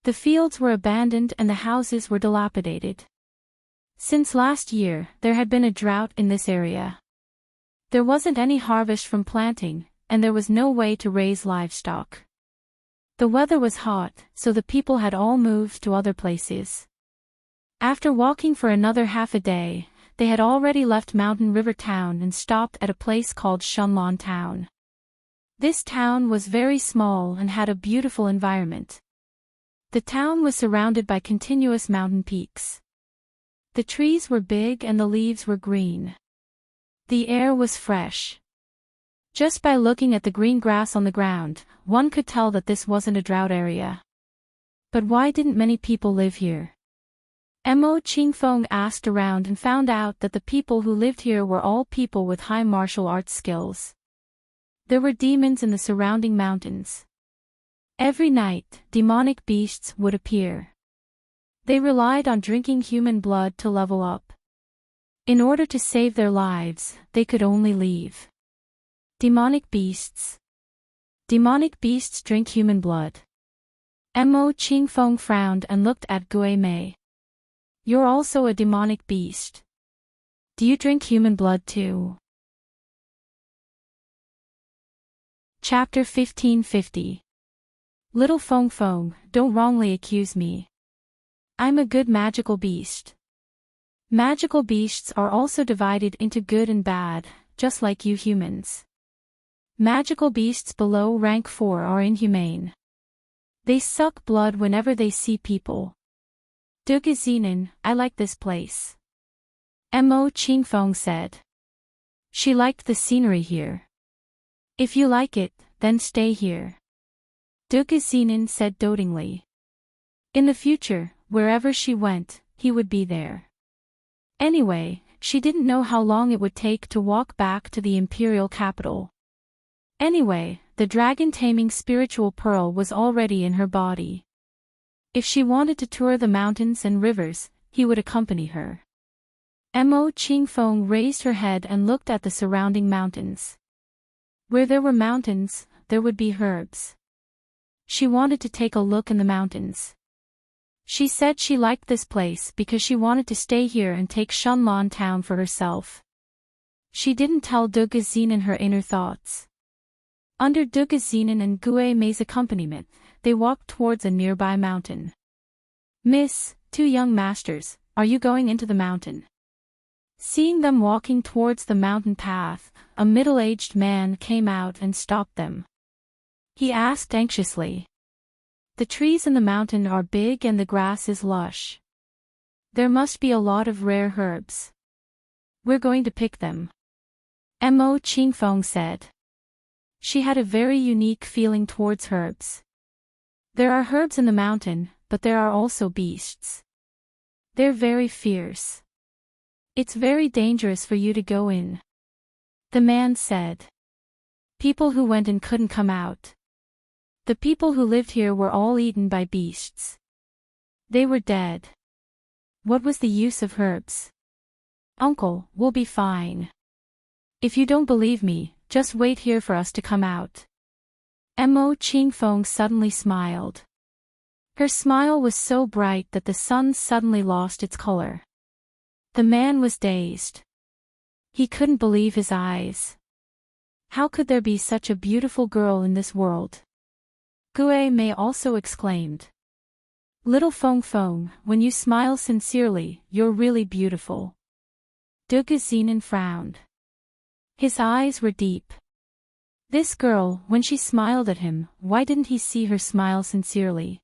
The fields were abandoned and the houses were dilapidated. Since last year, there had been a drought in this area. There wasn't any harvest from planting, and there was no way to raise livestock. The weather was hot, so the people had all moved to other places. After walking for another half a day, they had already left Mountain River Town and stopped at a place called Shunlan Town. This town was very small and had a beautiful environment. The town was surrounded by continuous mountain peaks. The trees were big and the leaves were green. The air was fresh. Just by looking at the green grass on the ground, one could tell that this wasn't a drought area. But why didn't many people live here? Mo Qingfeng asked around and found out that the people who lived here were all people with high martial arts skills. There were demons in the surrounding mountains. Every night, demonic beasts would appear. They relied on drinking human blood to level up. In order to save their lives, they could only leave. Demonic beasts. Demonic beasts drink human blood. Mo Qingfeng frowned and looked at Gui Mei. You're also a demonic beast. Do you drink human blood too? Chapter 1550. Little Feng Feng, don't wrongly accuse me. I'm a good magical beast. Magical beasts are also divided into good and bad, just like you humans. Magical beasts below rank 4 are inhumane. They suck blood whenever they see people. Dugazinen, I like this place. Mo Qingfeng said. She liked the scenery here. If you like it, then stay here. Dugazinen said dotingly. In the future, wherever she went, he would be there. Anyway, she didn't know how long it would take to walk back to the imperial capital. Anyway, the dragon-taming spiritual pearl was already in her body. If she wanted to tour the mountains and rivers, he would accompany her. Mo Qingfeng raised her head and looked at the surrounding mountains. Where there were mountains, there would be herbs. She wanted to take a look in the mountains. She said she liked this place because she wanted to stay here and take Shunlan Town for herself. She didn't tell Dugazinen her inner thoughts. Under Dugazinen and Gui Mei's accompaniment, they walked towards a nearby mountain. Miss, 2 young masters, are you going into the mountain? Seeing them walking towards the mountain path, a middle-aged man came out and stopped them. He asked anxiously. The trees in the mountain are big and the grass is lush. There must be a lot of rare herbs. We're going to pick them. Mo Qingfeng said. She had a very unique feeling towards herbs. There are herbs in the mountain, but there are also beasts. They're very fierce. It's very dangerous for you to go in. The man said. People who went in couldn't come out. The people who lived here were all eaten by beasts. They were dead. What was the use of herbs? Uncle, we'll be fine. If you don't believe me, just wait here for us to come out. Mo Qingfeng suddenly smiled. Her smile was so bright that the sun suddenly lost its color. The man was dazed. He couldn't believe his eyes. How could there be such a beautiful girl in this world? Gui Mei also exclaimed. Little Feng Feng, when you smile sincerely, you're really beautiful. Dugazinen frowned. His eyes were deep. This girl, when she smiled at him, why didn't he see her smile sincerely?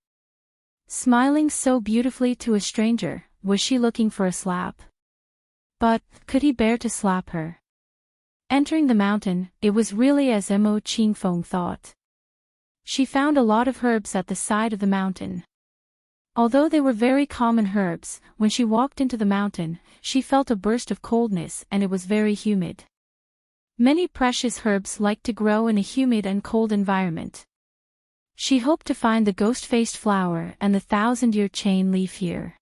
Smiling so beautifully to a stranger, was she looking for a slap? But, could he bear to slap her? Entering the mountain, it was really as Mo Qingfeng thought. She found a lot of herbs at the side of the mountain. Although they were very common herbs, when she walked into the mountain, she felt a burst of coldness and it was very humid. Many precious herbs like to grow in a humid and cold environment. She hoped to find the ghost-faced flower and the 1,000-year chain leaf here.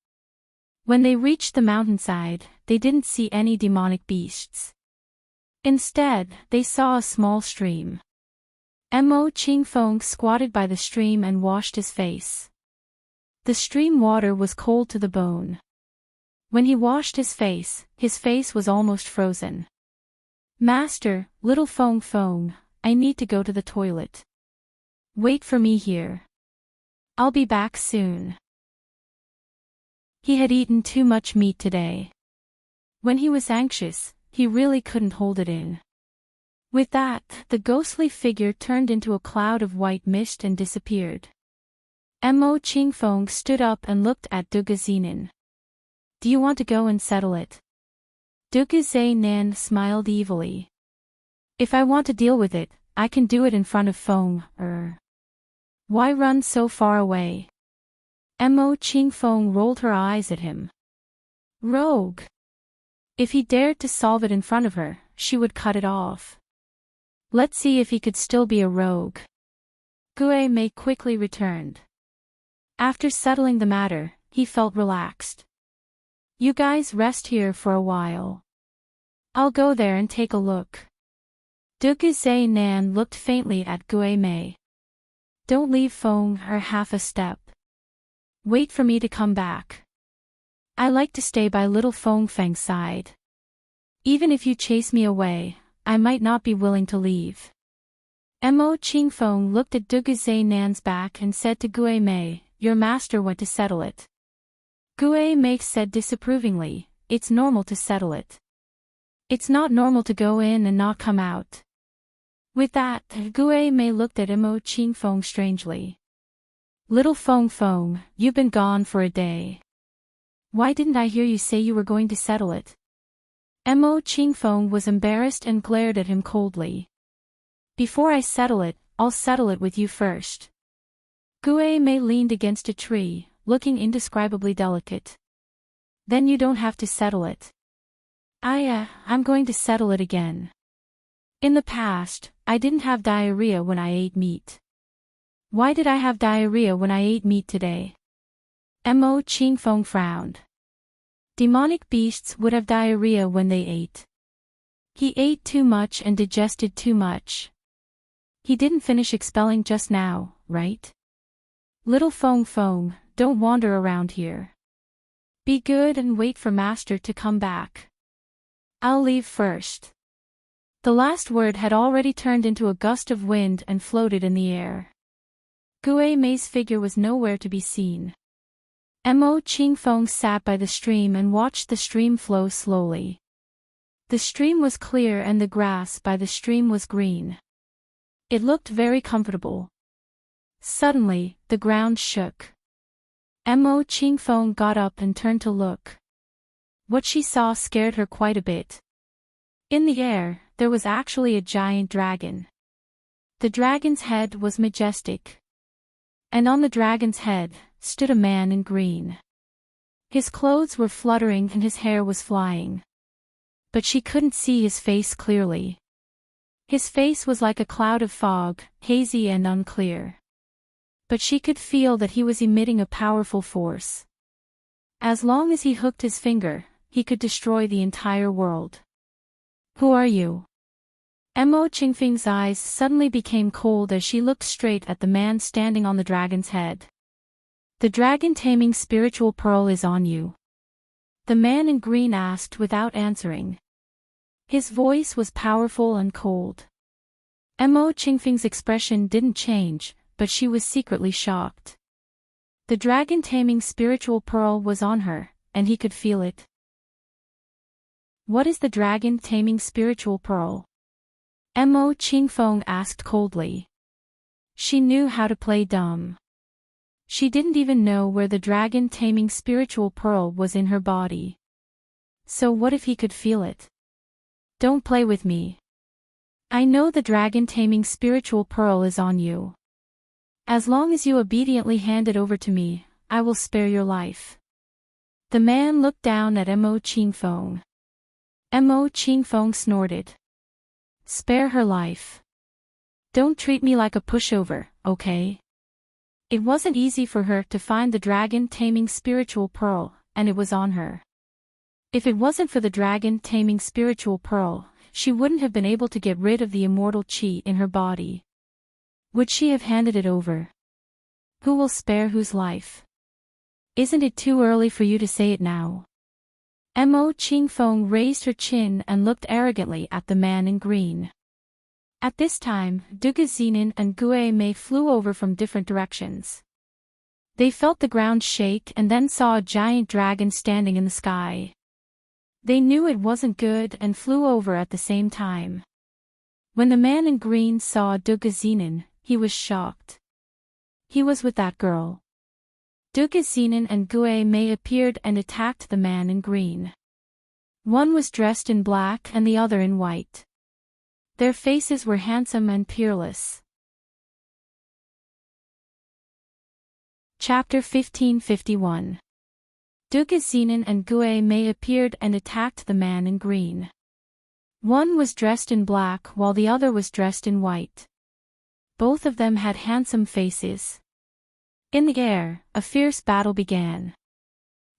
When they reached the mountainside, they didn't see any demonic beasts. Instead, they saw a small stream. Mo Qingfeng squatted by the stream and washed his face. The stream water was cold to the bone. When he washed his face was almost frozen. Master, little Feng Feng, I need to go to the toilet. Wait for me here. I'll be back soon. He had eaten too much meat today. When he was anxious, he really couldn't hold it in. With that, the ghostly figure turned into a cloud of white mist and disappeared. Mo Qingfeng stood up and looked at Duge Zinan. Do you want to go and settle it? Duge Zinan smiled evilly. If I want to deal with it, I can do it in front of Feng. Why run so far away? Mo Qingfeng rolled her eyes at him. Rogue. If he dared to solve it in front of her, she would cut it off. Let's see if he could still be a rogue. Gue Mei quickly returned. After settling the matter, he felt relaxed. You guys rest here for a while. I'll go there and take a look. Duge Zinan looked faintly at Gue Mei. Don't leave Feng or half a step. Wait for me to come back. I like to stay by little Feng Feng's side. Even if you chase me away, I might not be willing to leave. Mo Qingfeng looked at Duge Zinan's back and said to Gue Mei, your master went to settle it. Gue Mei said disapprovingly, it's normal to settle it. It's not normal to go in and not come out. With that, Gue Mei looked at Mo Qingfeng strangely. Little Feng, you've been gone for a day. Why didn't I hear you say you were going to settle it? Mo Qingfeng was embarrassed and glared at him coldly. Before I settle it, I'll settle it with you first. Gue Mei leaned against a tree, looking indescribably delicate. Then you don't have to settle it. I'm going to settle it again. In the past, I didn't have diarrhea when I ate meat. Why did I have diarrhea when I ate meat today? Mo Qingfeng frowned. Demonic beasts would have diarrhea when they ate. He ate too much and digested too much. He didn't finish expelling just now, right? Little Feng, don't wander around here. Be good and wait for Master to come back. I'll leave first. The last word had already turned into a gust of wind and floated in the air. Gue Mei's figure was nowhere to be seen. Mo Qingfeng sat by the stream and watched the stream flow slowly. The stream was clear and the grass by the stream was green. It looked very comfortable. Suddenly, the ground shook. Mo Qingfeng got up and turned to look. What she saw scared her quite a bit. In the air, there was actually a giant dragon. The dragon's head was majestic. And on the dragon's head, stood a man in green. His clothes were fluttering and his hair was flying. But she couldn't see his face clearly. His face was like a cloud of fog, hazy and unclear. But she could feel that he was emitting a powerful force. As long as he hooked his finger, he could destroy the entire world. Who are you? Mo Qingfeng's eyes suddenly became cold as she looked straight at the man standing on the dragon's head. The dragon-taming spiritual pearl is on you. The man in green asked without answering. His voice was powerful and cold. Mo Qingfeng's expression didn't change, but she was secretly shocked. The dragon-taming spiritual pearl was on her, and he could feel it. What is the dragon-taming spiritual pearl? Mo Qingfeng asked coldly. She knew how to play dumb. She didn't even know where the dragon-taming spiritual pearl was in her body. So what if he could feel it? Don't play with me. I know the dragon-taming spiritual pearl is on you. As long as you obediently hand it over to me, I will spare your life. The man looked down at Mo Qingfeng. Mo Qingfeng snorted. Spare her life. Don't treat me like a pushover, okay? It wasn't easy for her to find the dragon-taming spiritual pearl, and it was on her. If it wasn't for the dragon-taming spiritual pearl, she wouldn't have been able to get rid of the immortal chi in her body. Would she have handed it over? Who will spare whose life? Isn't it too early for you to say it now? Mo Qingfeng raised her chin and looked arrogantly at the man in green. At this time, Duge Zinan and Gue Mei flew over from different directions. They felt the ground shake and then saw a giant dragon standing in the sky. They knew it wasn't good and flew over at the same time. When the man in green saw Dugazinen, he was shocked. He was with that girl. Dugazinen and Gue Mei appeared and attacked the man in green. One was dressed in black and the other in white. Their faces were handsome and peerless. Chapter 1551. Dugazinen and Gue Mei appeared and attacked the man in green. One was dressed in black while the other was dressed in white. Both of them had handsome faces. In the air, a fierce battle began.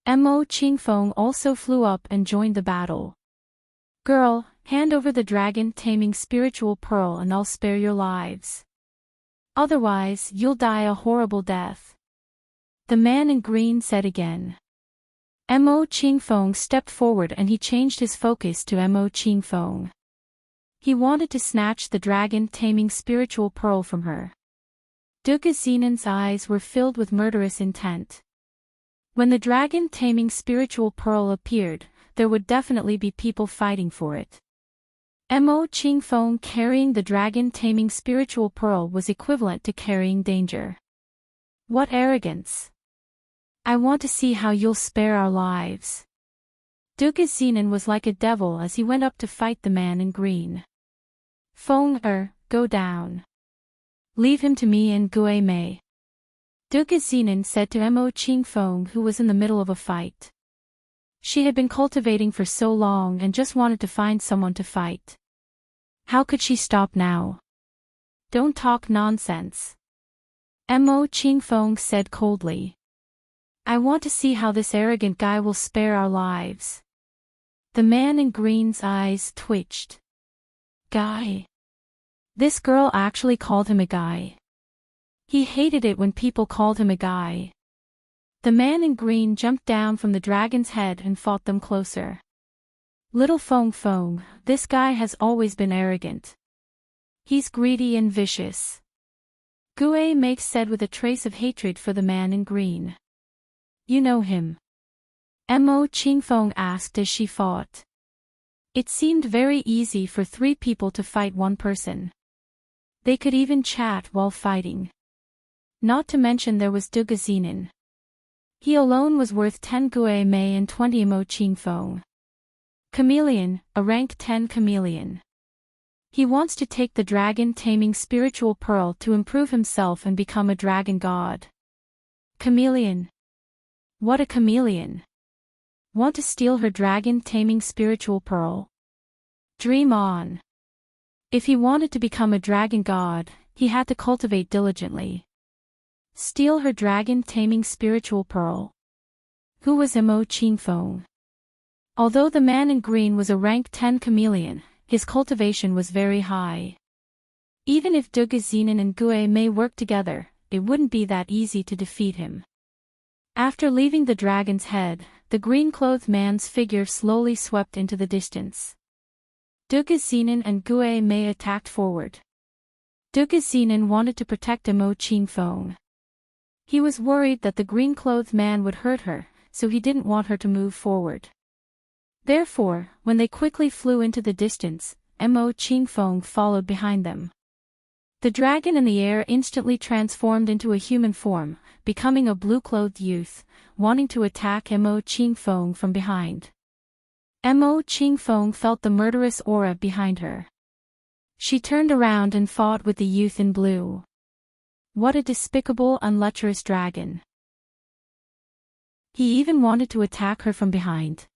Mo Qingfeng also flew up and joined the battle. Girl, hand over the dragon-taming spiritual pearl and I'll spare your lives. Otherwise, you'll die a horrible death. The man in green said again. Mo Qingfeng stepped forward and he changed his focus to Mo Qingfeng. He wanted to snatch the dragon-taming spiritual pearl from her. Dugazinen's eyes were filled with murderous intent. When the dragon-taming spiritual pearl appeared, there would definitely be people fighting for it. Mo Qingfeng carrying the dragon-taming spiritual pearl was equivalent to carrying danger. What arrogance! I want to see how you'll spare our lives. Dugazinen was like a devil as he went up to fight the man in green. Feng go down. Leave him to me and Gue Mei. Dugazinen said to Mo Qingfeng, who was in the middle of a fight. She had been cultivating for so long and just wanted to find someone to fight. How could she stop now? Don't talk nonsense. Mo Qingfeng said coldly. I want to see how this arrogant guy will spare our lives. The man in green's eyes twitched. Guy. This girl actually called him a guy. He hated it when people called him a guy. The man in green jumped down from the dragon's head and fought them closer. Little Feng, this guy has always been arrogant. He's greedy and vicious. Gue Mei said with a trace of hatred for the man in green. You know him? Mo Qingfeng asked as she fought. It seemed very easy for 3 people to fight one person. They could even chat while fighting. Not to mention there was Dugazinen. He alone was worth 10 Gue Mei and 20 Mo Qingfeng. Chameleon, a rank 10 chameleon. He wants to take the dragon-taming spiritual pearl to improve himself and become a dragon god. Chameleon. What a chameleon. Want to steal her dragon-taming spiritual pearl? Dream on. If he wanted to become a dragon god, he had to cultivate diligently. Steal her dragon-taming spiritual pearl. Who was Mo Qingfeng? Although the man in green was a rank 10 chameleon, his cultivation was very high. Even if Dugazinen and Gue Mei worked together, it wouldn't be that easy to defeat him. After leaving the dragon's head, the green-clothed man's figure slowly swept into the distance. Dugazinen and Gue Mei attacked forward. Dugazinen wanted to protect Mo Qingfeng. He was worried that the green-clothed man would hurt her, so he didn't want her to move forward. Therefore, when they quickly flew into the distance, Mo Qingfeng followed behind them. The dragon in the air instantly transformed into a human form, becoming a blue-clothed youth, wanting to attack Mo Qingfeng from behind. Mo Qingfeng felt the murderous aura behind her. She turned around and fought with the youth in blue. What a despicable and lecherous dragon. He even wanted to attack her from behind.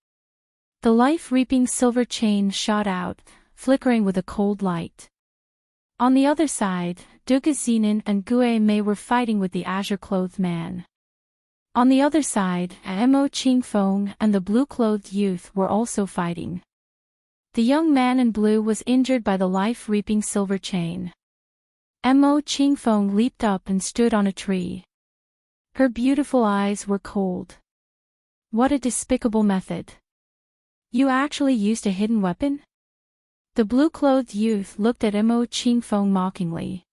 The life-reaping silver chain shot out, flickering with a cold light. On the other side, Dugazinen and Gue Mei were fighting with the azure-clothed man. On the other side, Mo Qingfeng and the blue-clothed youth were also fighting. The young man in blue was injured by the life-reaping silver chain. Mo Qingfeng leaped up and stood on a tree. Her beautiful eyes were cold. What a despicable method. You actually used a hidden weapon? The blue-clothed youth looked at Mo Qingfeng mockingly.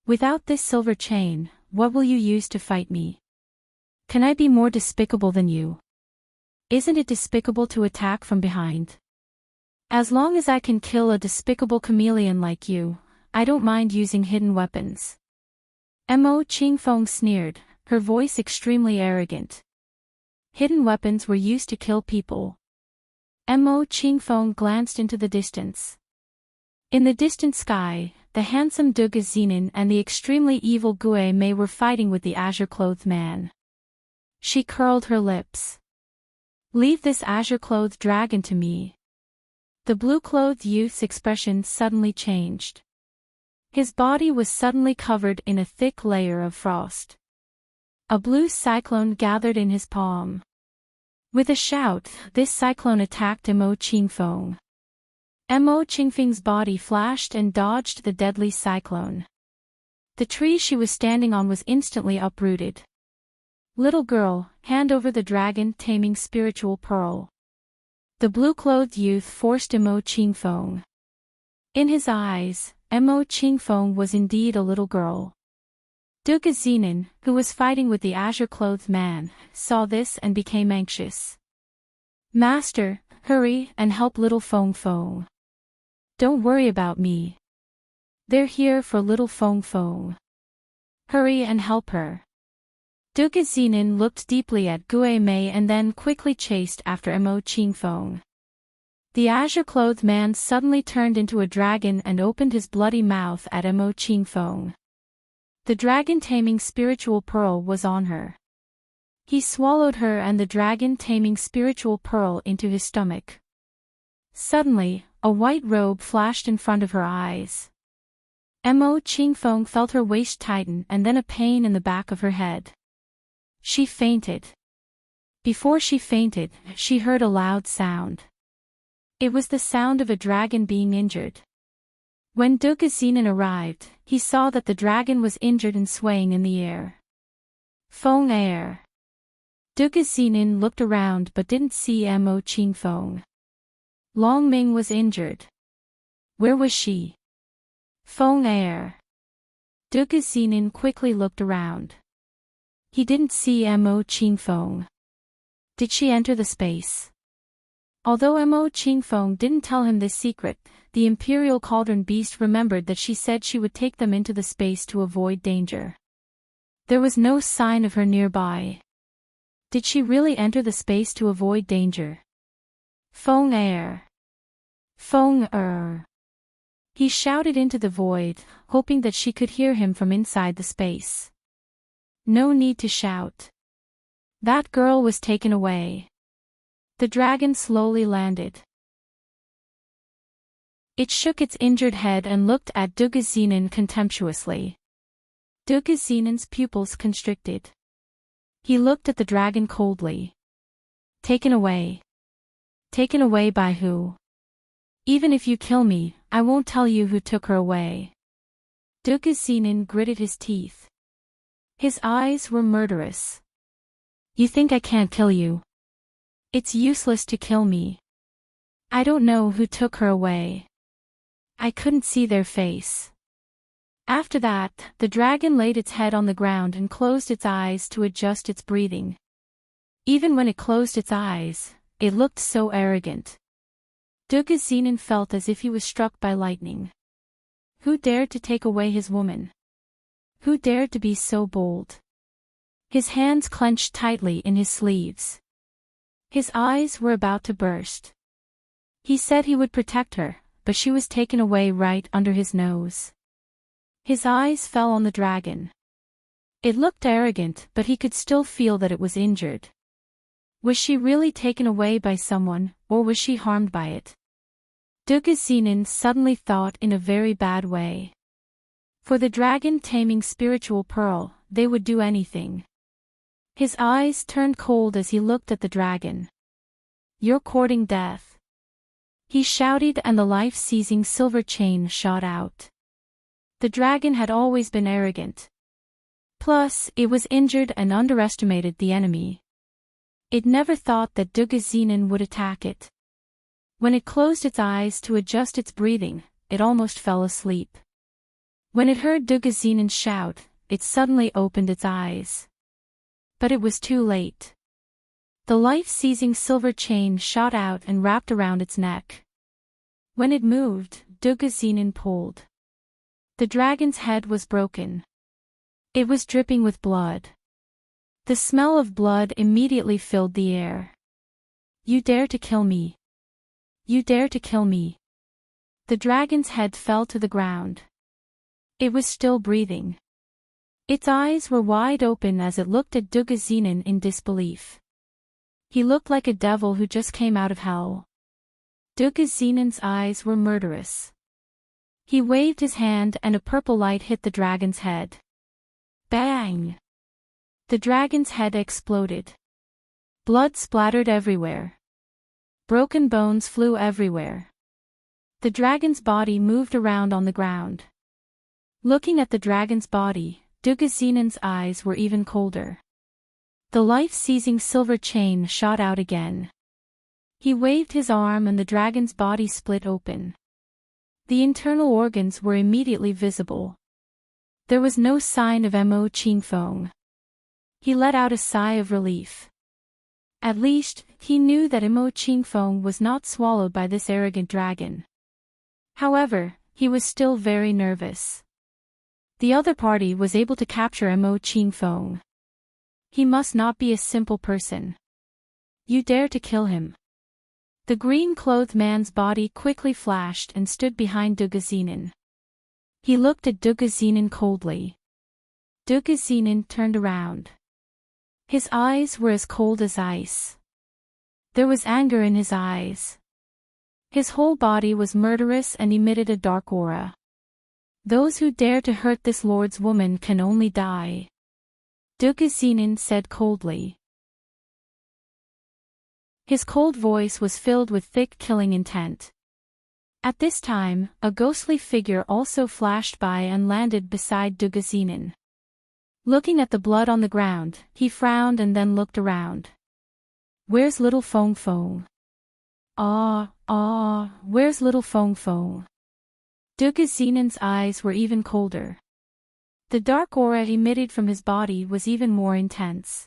Without this silver chain, what will you use to fight me? Can I be more despicable than you? Isn't it despicable to attack from behind? As long as I can kill a despicable chameleon like you, I don't mind using hidden weapons. Mo Qingfeng sneered, her voice extremely arrogant. Hidden weapons were used to kill people. Mo Qingfeng glanced into the distance. In the distant sky, the handsome Duge Xinin and the extremely evil Gue Mei were fighting with the azure-clothed man. She curled her lips. Leave this azure-clothed dragon to me. The blue-clothed youth's expression suddenly changed. His body was suddenly covered in a thick layer of frost. A blue cyclone gathered in his palm. With a shout, this cyclone attacked Mo Qingfeng. Mo Qingfeng's body flashed and dodged the deadly cyclone. The tree she was standing on was instantly uprooted. Little girl, hand over the dragon-taming spiritual pearl. The blue-clothed youth forced Mo Qingfeng. In his eyes, Mo Qingfeng was indeed a little girl. Duge Xinin, who was fighting with the azure-clothed man, saw this and became anxious. Master, hurry and help little Feng Feng. Don't worry about me. They're here for little Feng Feng. Hurry and help her. Duge Xinin looked deeply at Gue Mei and then quickly chased after Mo Qingfeng. The azure-clothed man suddenly turned into a dragon and opened his bloody mouth at Mo Qingfeng. The dragon-taming spiritual pearl was on her. He swallowed her and the dragon-taming spiritual pearl into his stomach. Suddenly, a white robe flashed in front of her eyes. Mo Qingfeng felt her waist tighten and then a pain in the back of her head. She fainted. Before she fainted, she heard a loud sound. It was the sound of a dragon being injured. When Duge Xinin arrived, he saw that the dragon was injured and swaying in the air. Feng air. Duge Xinin looked around but didn't see Mo Qingfeng. Long Ming was injured. Where was she? Feng air. Duge Xinin quickly looked around. He didn't see Mo Qingfeng. Did she enter the space? Although Mo Qingfeng didn't tell him this secret, the Imperial Cauldron Beast remembered that she said she would take them into the space to avoid danger. There was no sign of her nearby. Did she really enter the space to avoid danger? Feng air. Feng er. He shouted into the void, hoping that she could hear him from inside the space. No need to shout. That girl was taken away. The dragon slowly landed. It shook its injured head and looked at Duge Xinin contemptuously. Duge Xinin's pupils constricted. He looked at the dragon coldly. Taken away. Taken away by who? Even if you kill me, I won't tell you who took her away. Duge Xinin gritted his teeth. His eyes were murderous. You think I can't kill you? It's useless to kill me. I don't know who took her away. I couldn't see their face. After that, the dragon laid its head on the ground and closed its eyes to adjust its breathing. Even when it closed its eyes, it looked so arrogant. Duge Xinin felt as if he was struck by lightning. Who dared to take away his woman? Who dared to be so bold? His hands clenched tightly in his sleeves. His eyes were about to burst. He said he would protect her, but she was taken away right under his nose. His eyes fell on the dragon. It looked arrogant, but he could still feel that it was injured. Was she really taken away by someone, or was she harmed by it? Duge Xinin suddenly thought in a very bad way. For the dragon-taming spiritual pearl, they would do anything. His eyes turned cold as he looked at the dragon. You're courting death. He shouted and the life-seizing silver chain shot out. The dragon had always been arrogant. Plus, it was injured and underestimated the enemy. It never thought that Duge Xinin would attack it. When it closed its eyes to adjust its breathing, it almost fell asleep. When it heard Duge Xinin shout, it suddenly opened its eyes. But it was too late. The life-seizing silver chain shot out and wrapped around its neck. When it moved, Dugazinen pulled. The dragon's head was broken. It was dripping with blood. The smell of blood immediately filled the air. You dare to kill me. You dare to kill me. The dragon's head fell to the ground. It was still breathing. Its eyes were wide open as it looked at Dugazinen in disbelief. He looked like a devil who just came out of hell. Dugazinen's eyes were murderous. He waved his hand and a purple light hit the dragon's head. Bang! The dragon's head exploded. Blood splattered everywhere. Broken bones flew everywhere. The dragon's body moved around on the ground. Looking at the dragon's body, Dugazinen's eyes were even colder. The life-seizing silver chain shot out again. He waved his arm and the dragon's body split open. The internal organs were immediately visible. There was no sign of Mo Qingfeng. He let out a sigh of relief. At least, he knew that Mo Qingfeng was not swallowed by this arrogant dragon. However, he was still very nervous. The other party was able to capture Mo Qingfeng. He must not be a simple person. You dare to kill him. The green-clothed man's body quickly flashed and stood behind Dugazinen. He looked at Dugazinen coldly. Dugazinen turned around. His eyes were as cold as ice. There was anger in his eyes. His whole body was murderous and emitted a dark aura. Those who dare to hurt this lord's woman can only die. Dugazinen said coldly. His cold voice was filled with thick killing intent. At this time, a ghostly figure also flashed by and landed beside Dugazinen. Looking at the blood on the ground, he frowned and then looked around. Where's little Feng Feng? Where's little Feng Feng? Dugazinen's eyes were even colder. The dark aura emitted from his body was even more intense.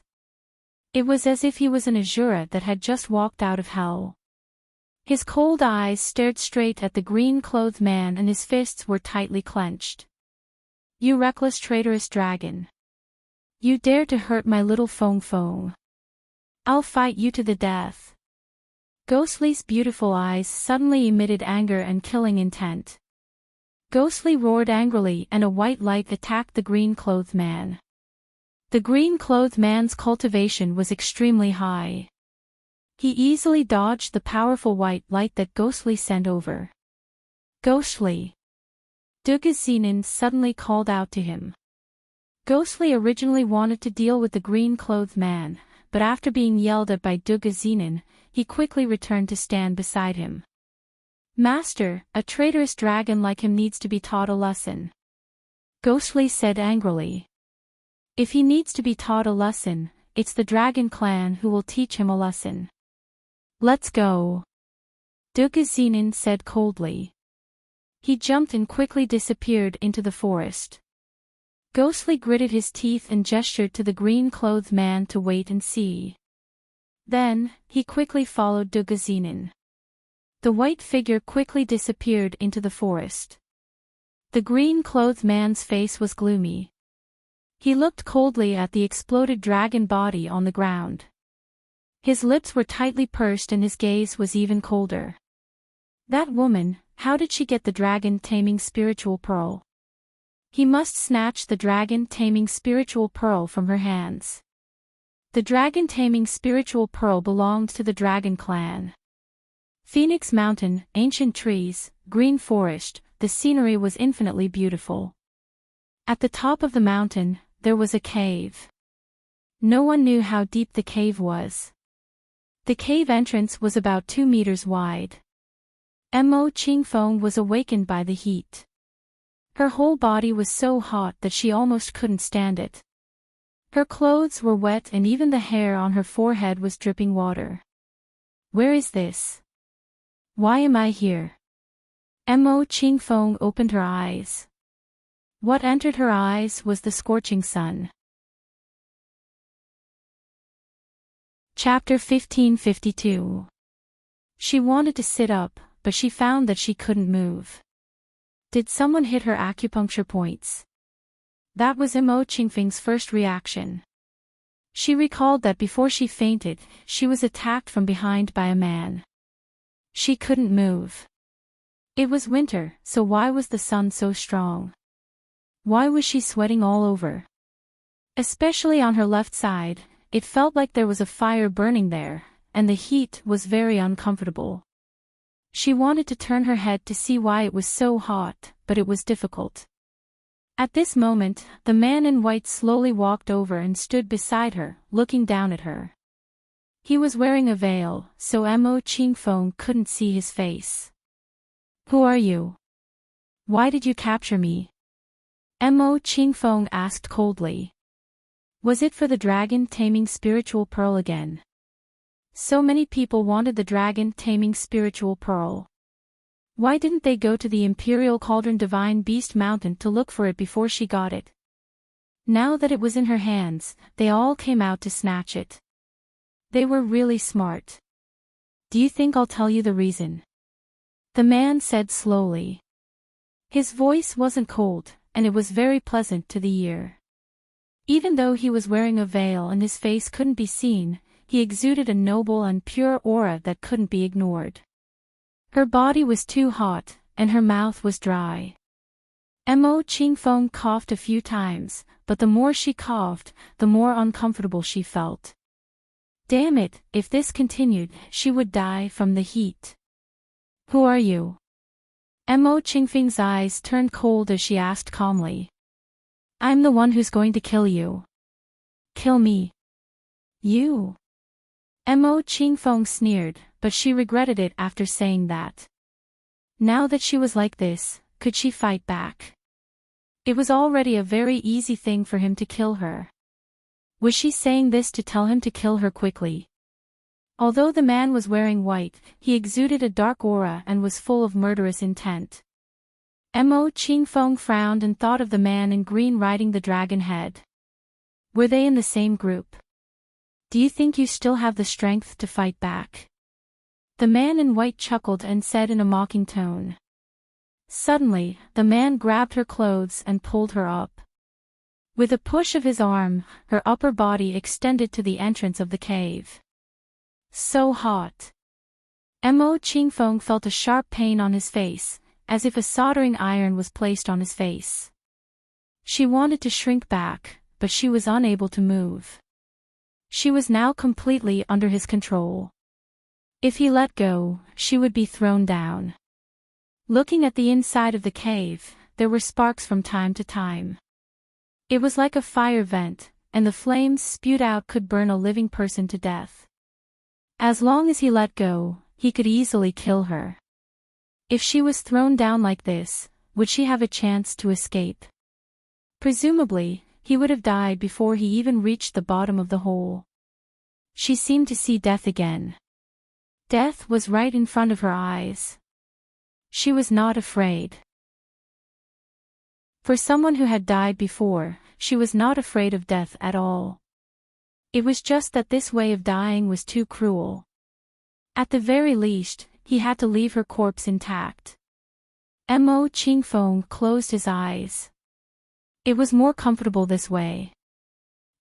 It was as if he was an Asura that had just walked out of hell. His cold eyes stared straight at the green-clothed man and his fists were tightly clenched. You reckless traitorous dragon. You dare to hurt my little Feng Feng. I'll fight you to the death. Ghostly's beautiful eyes suddenly emitted anger and killing intent. Ghostly roared angrily and a white light attacked the green-clothed man. The green-clothed man's cultivation was extremely high. He easily dodged the powerful white light that Ghostly sent over. Ghostly! Dugazinen suddenly called out to him. Ghostly originally wanted to deal with the green-clothed man, but after being yelled at by Dugazinen, he quickly returned to stand beside him. Master, a traitorous dragon like him needs to be taught a lesson. Ghostly said angrily. If he needs to be taught a lesson, it's the dragon clan who will teach him a lesson. Let's go. Dugazinen said coldly. He jumped and quickly disappeared into the forest. Ghostly gritted his teeth and gestured to the green-clothed man to wait and see. Then, he quickly followed Dugazinen. The white figure quickly disappeared into the forest. The green-clothed man's face was gloomy. He looked coldly at the exploded dragon body on the ground. His lips were tightly pursed and his gaze was even colder. That woman, how did she get the dragon-taming spiritual pearl? He must snatch the dragon-taming spiritual pearl from her hands. The dragon-taming spiritual pearl belonged to the dragon clan. Phoenix Mountain, ancient trees, green forest, the scenery was infinitely beautiful. At the top of the mountain, there was a cave. No one knew how deep the cave was. The cave entrance was about 2 meters wide. Mo Qingfeng was awakened by the heat. Her whole body was so hot that she almost couldn't stand it. Her clothes were wet and even the hair on her forehead was dripping water. Where is this? Why am I here? Mo Qingfeng opened her eyes. What entered her eyes was the scorching sun. Chapter 1552. She wanted to sit up, but she found that she couldn't move. Did someone hit her acupuncture points? That was Mo Qingfeng's first reaction. She recalled that before she fainted, she was attacked from behind by a man. She couldn't move. It was winter, so why was the sun so strong? Why was she sweating all over? Especially on her left side, it felt like there was a fire burning there, and the heat was very uncomfortable. She wanted to turn her head to see why it was so hot, but it was difficult. At this moment, the man in white slowly walked over and stood beside her, looking down at her. He was wearing a veil, so Mo Qingfeng couldn't see his face. "Who are you? Why did you capture me?" Mo Qingfeng asked coldly. Was it for the dragon-taming spiritual pearl again? So many people wanted the dragon-taming spiritual pearl. Why didn't they go to the Imperial Cauldron Divine Beast Mountain to look for it before she got it? Now that it was in her hands, they all came out to snatch it. They were really smart. "Do you think I'll tell you the reason?" the man said slowly. His voice wasn't cold, and it was very pleasant to the ear. Even though he was wearing a veil and his face couldn't be seen, he exuded a noble and pure aura that couldn't be ignored. Her body was too hot, and her mouth was dry. Mo Qingfeng coughed a few times, but the more she coughed, the more uncomfortable she felt. Damn it, if this continued, she would die from the heat. "Who are you?" Mo Qingfeng's eyes turned cold as she asked calmly. "I'm the one who's going to kill you." "Kill me? You?" Mo Qingfeng sneered, but she regretted it after saying that. Now that she was like this, could she fight back? It was already a very easy thing for him to kill her. Was she saying this to tell him to kill her quickly? Although the man was wearing white, he exuded a dark aura and was full of murderous intent. Mo Qingfeng frowned and thought of the man in green riding the dragon head. Were they in the same group? "Do you think you still have the strength to fight back?" The man in white chuckled and said in a mocking tone. Suddenly, the man grabbed her clothes and pulled her up. With a push of his arm, her upper body extended to the entrance of the cave. So hot. Mo Qingfeng felt a sharp pain on his face, as if a soldering iron was placed on his face. She wanted to shrink back, but she was unable to move. She was now completely under his control. If he let go, she would be thrown down. Looking at the inside of the cave, there were sparks from time to time. It was like a fire vent, and the flames spewed out could burn a living person to death. As long as he let go, he could easily kill her. If she was thrown down like this, would she have a chance to escape? Presumably, he would have died before he even reached the bottom of the hole. She seemed to see death again. Death was right in front of her eyes. She was not afraid. For someone who had died before, she was not afraid of death at all. It was just that this way of dying was too cruel. At the very least, he had to leave her corpse intact. Mo Qingfeng closed his eyes. It was more comfortable this way.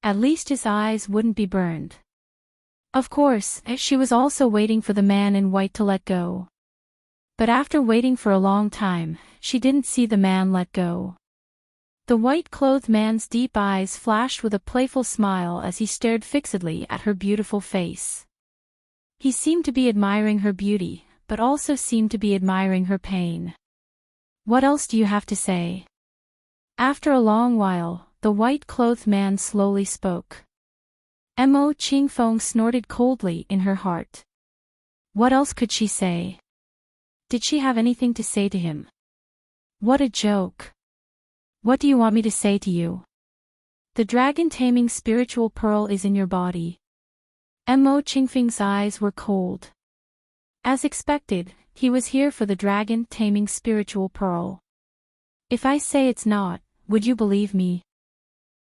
At least his eyes wouldn't be burned. Of course, she was also waiting for the man in white to let go. But after waiting for a long time, she didn't see the man let go. The white-clothed man's deep eyes flashed with a playful smile as he stared fixedly at her beautiful face. He seemed to be admiring her beauty, but also seemed to be admiring her pain. "What else do you have to say?" After a long while, the white-clothed man slowly spoke. Mo Qingfeng snorted coldly in her heart. What else could she say? Did she have anything to say to him? What a joke. What do you want me to say to you? The dragon-taming spiritual pearl is in your body. Mo Qingfeng's eyes were cold. As expected, he was here for the dragon-taming spiritual pearl. If I say it's not, would you believe me?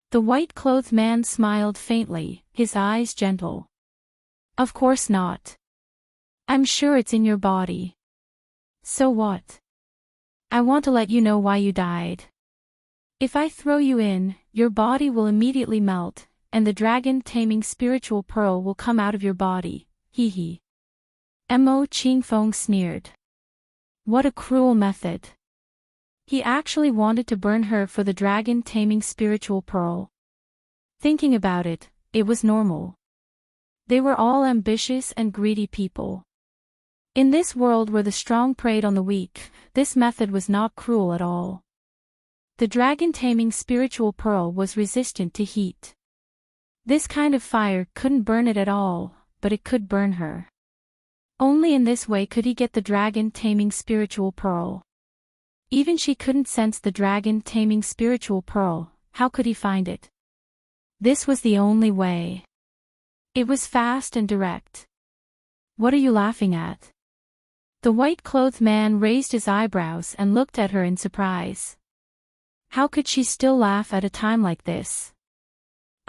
The white-clothed man smiled faintly, his eyes gentle. Of course not. I'm sure it's in your body. So what? I want to let you know why you died. If I throw you in, your body will immediately melt, and the dragon-taming spiritual pearl will come out of your body, hee hee. Mo Qingfeng sneered. What a cruel method. He actually wanted to burn her for the dragon-taming spiritual pearl. Thinking about it, it was normal. They were all ambitious and greedy people. In this world where the strong preyed on the weak, this method was not cruel at all. The dragon-taming spiritual pearl was resistant to heat. This kind of fire couldn't burn it at all, but it could burn her. Only in this way could he get the dragon-taming spiritual pearl. Even she couldn't sense the dragon-taming spiritual pearl, how could he find it? This was the only way. It was fast and direct. What are you laughing at? The white-clothed man raised his eyebrows and looked at her in surprise. How could she still laugh at a time like this?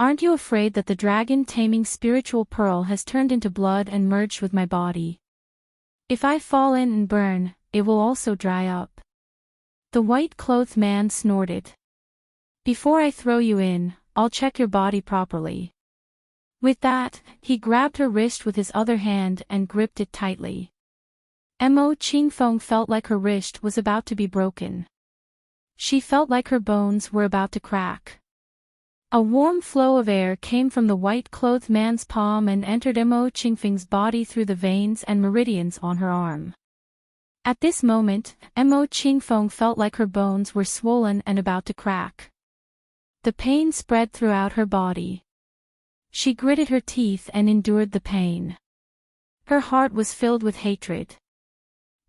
Aren't you afraid that the dragon-taming spiritual pearl has turned into blood and merged with my body? If I fall in and burn, it will also dry up. The white-clothed man snorted. Before I throw you in, I'll check your body properly. With that, he grabbed her wrist with his other hand and gripped it tightly. Mo Qingfeng felt like her wrist was about to be broken. She felt like her bones were about to crack. A warm flow of air came from the white-clothed man's palm and entered Mo Qingfeng's body through the veins and meridians on her arm. At this moment, Mo Qingfeng felt like her bones were swollen and about to crack. The pain spread throughout her body. She gritted her teeth and endured the pain. Her heart was filled with hatred.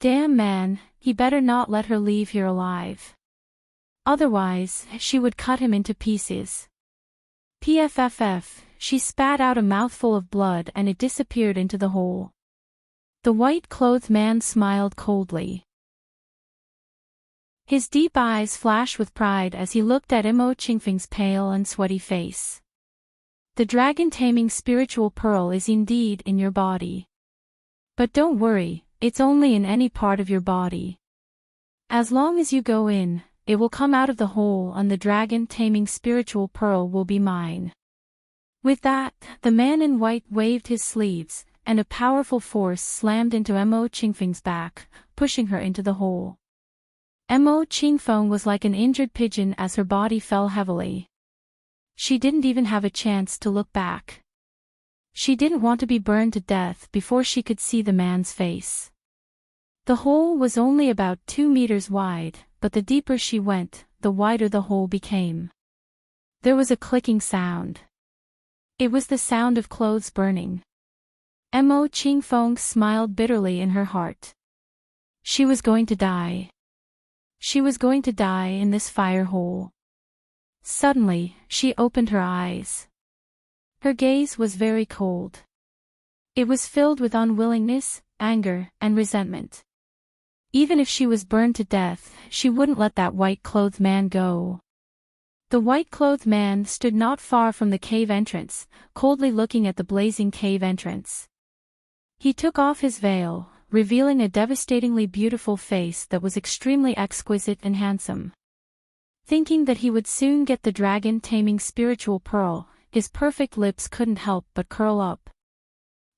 Damn man, he better not let her leave here alive. Otherwise, she would cut him into pieces. Pfff, she spat out a mouthful of blood and it disappeared into the hole. The white-clothed man smiled coldly. His deep eyes flashed with pride as he looked at Mo Qingfeng's pale and sweaty face. The dragon-taming spiritual pearl is indeed in your body. But don't worry, it's only in any part of your body. As long as you go in, it will come out of the hole and the dragon-taming spiritual pearl will be mine. With that, the man in white waved his sleeves, and a powerful force slammed into Mo Qingfeng's back, pushing her into the hole. Mo Qingfeng was like an injured pigeon as her body fell heavily. She didn't even have a chance to look back. She didn't want to be burned to death before she could see the man's face. The hole was only about 2 meters wide, but the deeper she went, the wider the hole became. There was a clicking sound. It was the sound of clothes burning. Mo Qingfeng smiled bitterly in her heart. She was going to die. She was going to die in this fire hole. Suddenly, she opened her eyes. Her gaze was very cold. It was filled with unwillingness, anger, and resentment. Even if she was burned to death, she wouldn't let that white-clothed man go. The white-clothed man stood not far from the cave entrance, coldly looking at the blazing cave entrance. He took off his veil, revealing a devastatingly beautiful face that was extremely exquisite and handsome. Thinking that he would soon get the dragon-taming spiritual pearl, his perfect lips couldn't help but curl up.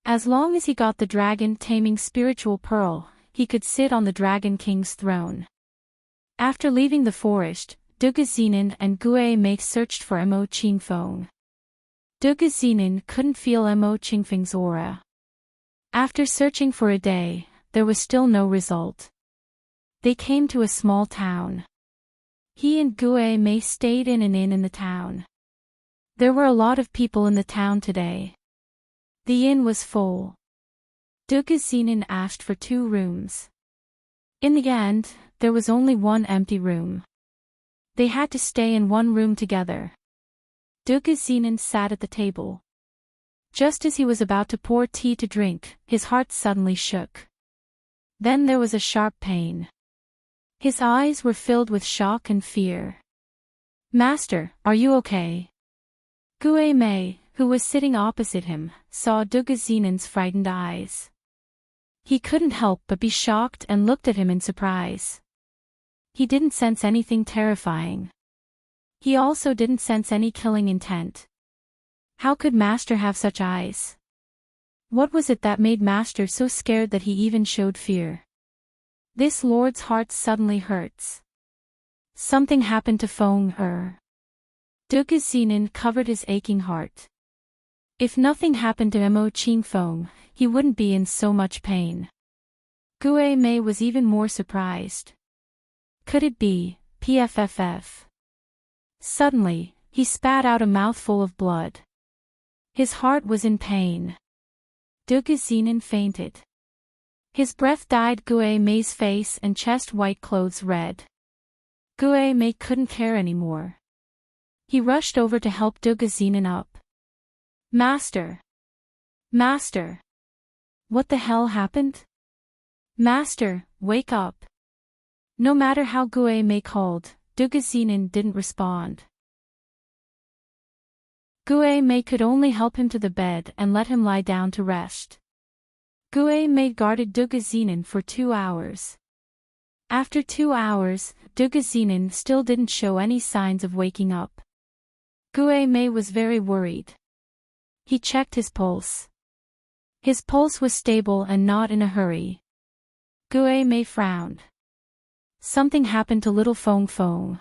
As long as he got the dragon-taming spiritual pearl, he could sit on the Dragon King's throne. After leaving the forest, Dugazinen and Gue Mei searched for Mo Qingfeng. Dugazinen couldn't feel Mo Qingfeng's aura. After searching for a day, there was still no result. They came to a small town. He and Gue Mei stayed in an inn in the town. There were a lot of people in the town today. The inn was full. Dugazinen asked for 2 rooms. In the end, there was only one empty room. They had to stay in one room together. Dugazinen sat at the table. Just as he was about to pour tea to drink, his heart suddenly shook. Then there was a sharp pain. His eyes were filled with shock and fear. "Master, are you okay?" Gue Mei, who was sitting opposite him, saw Dugazinen's frightened eyes. He couldn't help but be shocked and looked at him in surprise. He didn't sense anything terrifying. He also didn't sense any killing intent. How could Master have such eyes? What was it that made Master so scared that he even showed fear? This lord's heart suddenly hurts. Something happened to Feng. Dugazinen covered his aching heart. If nothing happened to Mo Qingfeng, he wouldn't be in so much pain. Gue Mei was even more surprised. Could it be PFFF? Suddenly, he spat out a mouthful of blood. His heart was in pain. Dugazinen fainted. His breath dyed Gue Mei's face and chest white clothes red. Gue Mei couldn't care anymore. He rushed over to help Dugazinen up. Master! Master! What the hell happened? Master, wake up! No matter how Gue Mei called, Dugazinen didn't respond. Gue Mei could only help him to the bed and let him lie down to rest. Gue Mei guarded Dugazinen for 2 hours. After 2 hours, Dugazinen still didn't show any signs of waking up. Gue Mei was very worried. He checked his pulse. His pulse was stable and not in a hurry. Gue Mei frowned. Something happened to little Feng Feng.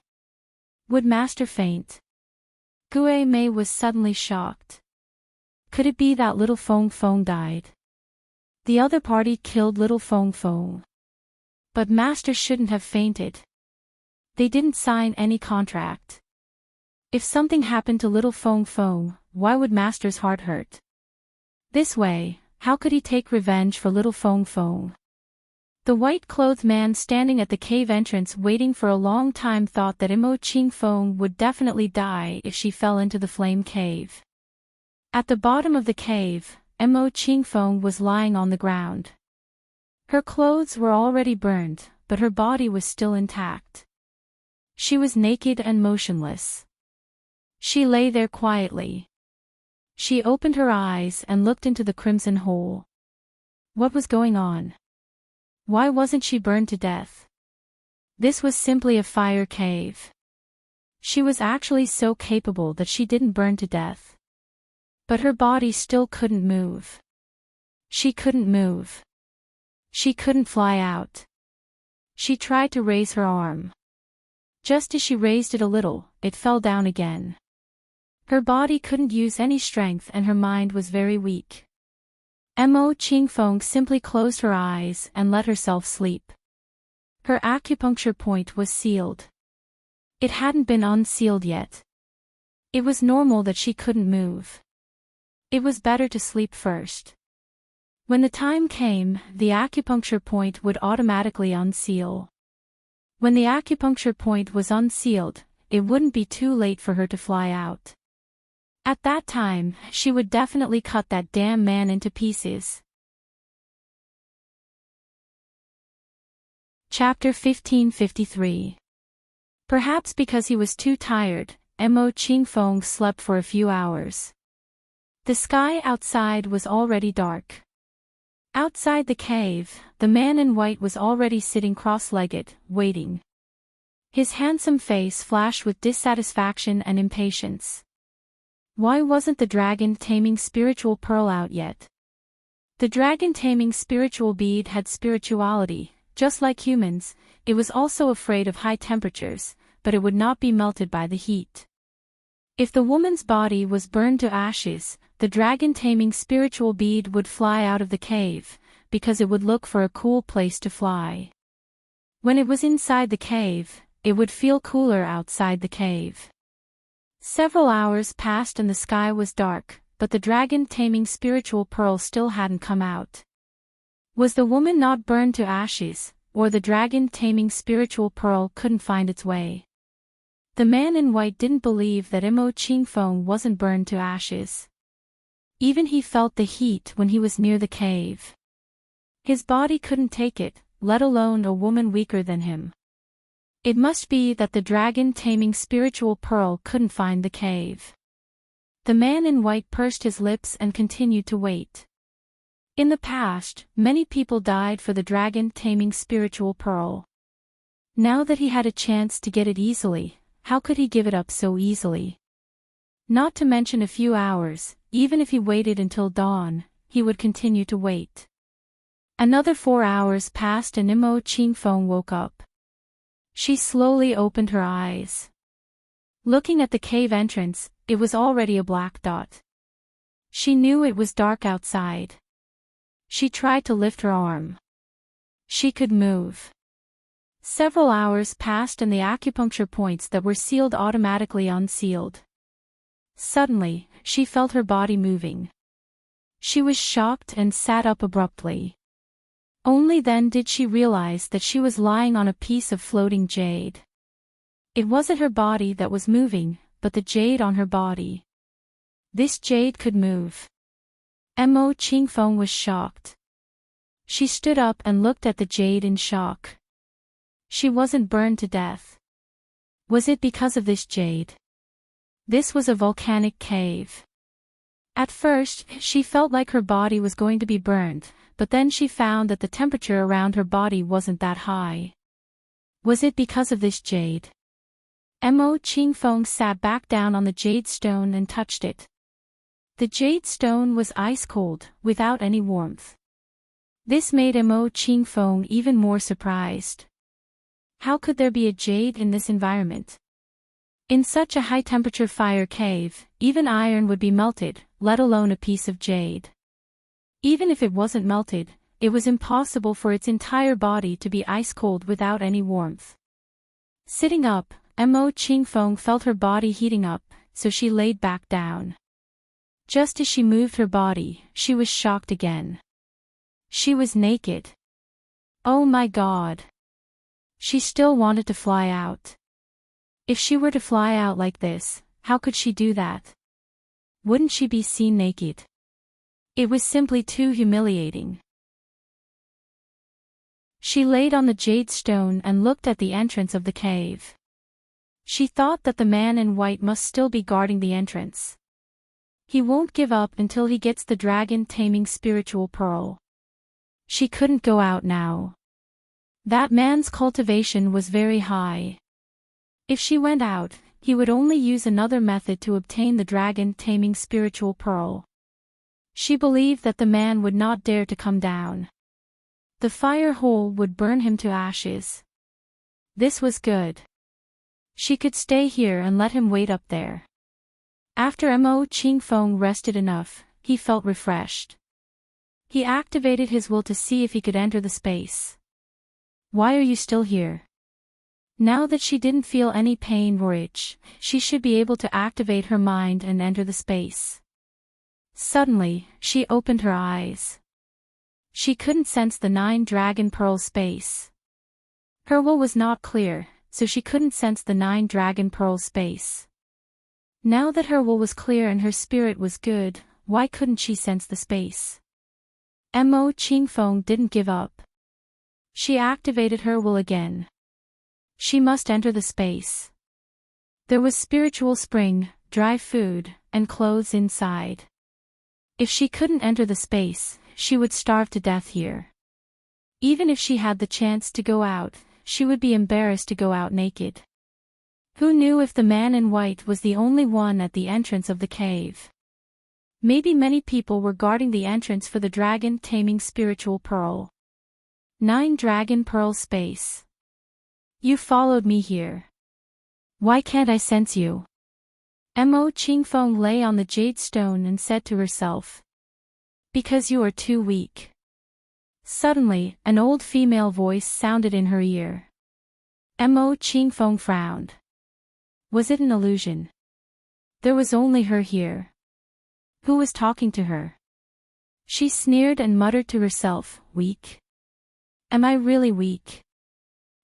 Would Master faint? Gue Mei was suddenly shocked. Could it be that little Feng Feng died? The other party killed little Feng Feng. But Master shouldn't have fainted. They didn't sign any contract. If something happened to little Feng Feng, why would Master's heart hurt? This way, how could he take revenge for little Feng Feng? The white-clothed man standing at the cave entrance waiting for a long time thought that Mo Qingfeng would definitely die if she fell into the flame cave. At the bottom of the cave, Mo Qingfeng was lying on the ground. Her clothes were already burned, but her body was still intact. She was naked and motionless. She lay there quietly. She opened her eyes and looked into the crimson hole. What was going on? Why wasn't she burned to death? This was simply a fire cave. She was actually so capable that she didn't burn to death. But her body still couldn't move. She couldn't move. She couldn't fly out. She tried to raise her arm. Just as she raised it a little, it fell down again. Her body couldn't use any strength and her mind was very weak. Mo Qingfeng simply closed her eyes and let herself sleep. Her acupuncture point was sealed. It hadn't been unsealed yet. It was normal that she couldn't move. It was better to sleep first. When the time came, the acupuncture point would automatically unseal. When the acupuncture point was unsealed, it wouldn't be too late for her to fly out. At that time, she would definitely cut that damn man into pieces. Chapter 1553. Perhaps because he was too tired, Mo Qingfeng slept for a few hours. The sky outside was already dark. Outside the cave, the man in white was already sitting cross-legged, waiting. His handsome face flashed with dissatisfaction and impatience. Why wasn't the dragon-taming spiritual pearl out yet? The dragon-taming spiritual bead had spirituality, just like humans. It was also afraid of high temperatures, but it would not be melted by the heat. If the woman's body was burned to ashes, the dragon-taming spiritual bead would fly out of the cave, because it would look for a cool place to fly. When it was inside the cave, it would feel cooler outside the cave. Several hours passed and the sky was dark, but the dragon-taming spiritual pearl still hadn't come out. Was the woman not burned to ashes, or the dragon-taming spiritual pearl couldn't find its way? The man in white didn't believe that Mo Qingfeng wasn't burned to ashes. Even he felt the heat when he was near the cave. His body couldn't take it, let alone a woman weaker than him. It must be that the dragon-taming spiritual pearl couldn't find the cave. The man in white pursed his lips and continued to wait. In the past, many people died for the dragon-taming spiritual pearl. Now that he had a chance to get it easily, how could he give it up so easily? Not to mention a few hours, even if he waited until dawn, he would continue to wait. Another 4 hours passed and Imo Qingfeng woke up. She slowly opened her eyes. Looking at the cave entrance, it was already a black dot. She knew it was dark outside. She tried to lift her arm. She could move. Several hours passed and the acupuncture points that were sealed automatically unsealed. Suddenly, she felt her body moving. She was shocked and sat up abruptly. Only then did she realize that she was lying on a piece of floating jade. It wasn't her body that was moving, but the jade on her body. This jade could move. Imo Qingfeng was shocked. She stood up and looked at the jade in shock. She wasn't burned to death. Was it because of this jade? This was a volcanic cave. At first, she felt like her body was going to be burned, but then she found that the temperature around her body wasn't that high. Was it because of this jade? Imo Qingfeng sat back down on the jade stone and touched it. The jade stone was ice cold, without any warmth. This made Imo Qingfeng even more surprised. How could there be a jade in this environment? In such a high-temperature fire cave, even iron would be melted, let alone a piece of jade. Even if it wasn't melted, it was impossible for its entire body to be ice-cold without any warmth. Sitting up, Imo Qingfeng felt her body heating up, so she laid back down. Just as she moved her body, she was shocked again. She was naked. Oh my God! She still wanted to fly out. If she were to fly out like this, how could she do that? Wouldn't she be seen naked? It was simply too humiliating. She laid on the jade stone and looked at the entrance of the cave. She thought that the man in white must still be guarding the entrance. He won't give up until he gets the dragon-taming spiritual pearl. She couldn't go out now. That man's cultivation was very high. If she went out, he would only use another method to obtain the dragon-taming spiritual pearl. She believed that the man would not dare to come down. The fire hole would burn him to ashes. This was good. She could stay here and let him wait up there. After Imo Qingfeng rested enough, he felt refreshed. He activated his will to see if he could enter the space. Why are you still here? Now that she didn't feel any pain or itch, she should be able to activate her mind and enter the space. Suddenly, she opened her eyes. She couldn't sense the 9 dragon pearl space. Her will was not clear, so she couldn't sense the 9 dragon pearl space. Now that her will was clear and her spirit was good, why couldn't she sense the space? Imo Qingfeng didn't give up. She activated her will again. She must enter the space. There was spiritual spring, dry food, and clothes inside. If she couldn't enter the space, she would starve to death here. Even if she had the chance to go out, she would be embarrassed to go out naked. Who knew if the man in white was the only one at the entrance of the cave? Maybe many people were guarding the entrance for the dragon-taming spiritual pearl. 9 dragon pearl space. You followed me here. Why can't I sense you? Imo Qingfeng lay on the jade stone and said to herself. Because you are too weak. Suddenly, an old female voice sounded in her ear. Imo Qingfeng frowned. Was it an illusion? There was only her here. Who was talking to her? She sneered and muttered to herself, weak? Am I really weak?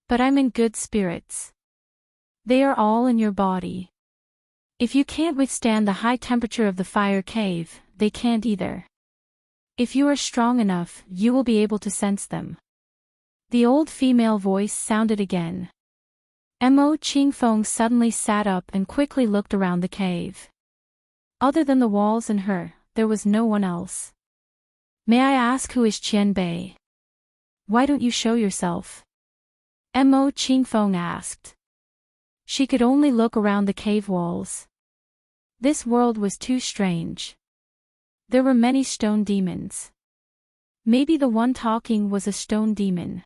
But I'm in good spirits. They are all in your body. If you can't withstand the high temperature of the fire cave, they can't either. If you are strong enough, you will be able to sense them. The old female voice sounded again. Imo Qingfeng suddenly sat up and quickly looked around the cave. Other than the walls and her, there was no one else. May I ask who is Qianbei? Why don't you show yourself? Mo Qingfeng asked. She could only look around the cave walls. This world was too strange. There were many stone demons. Maybe the one talking was a stone demon.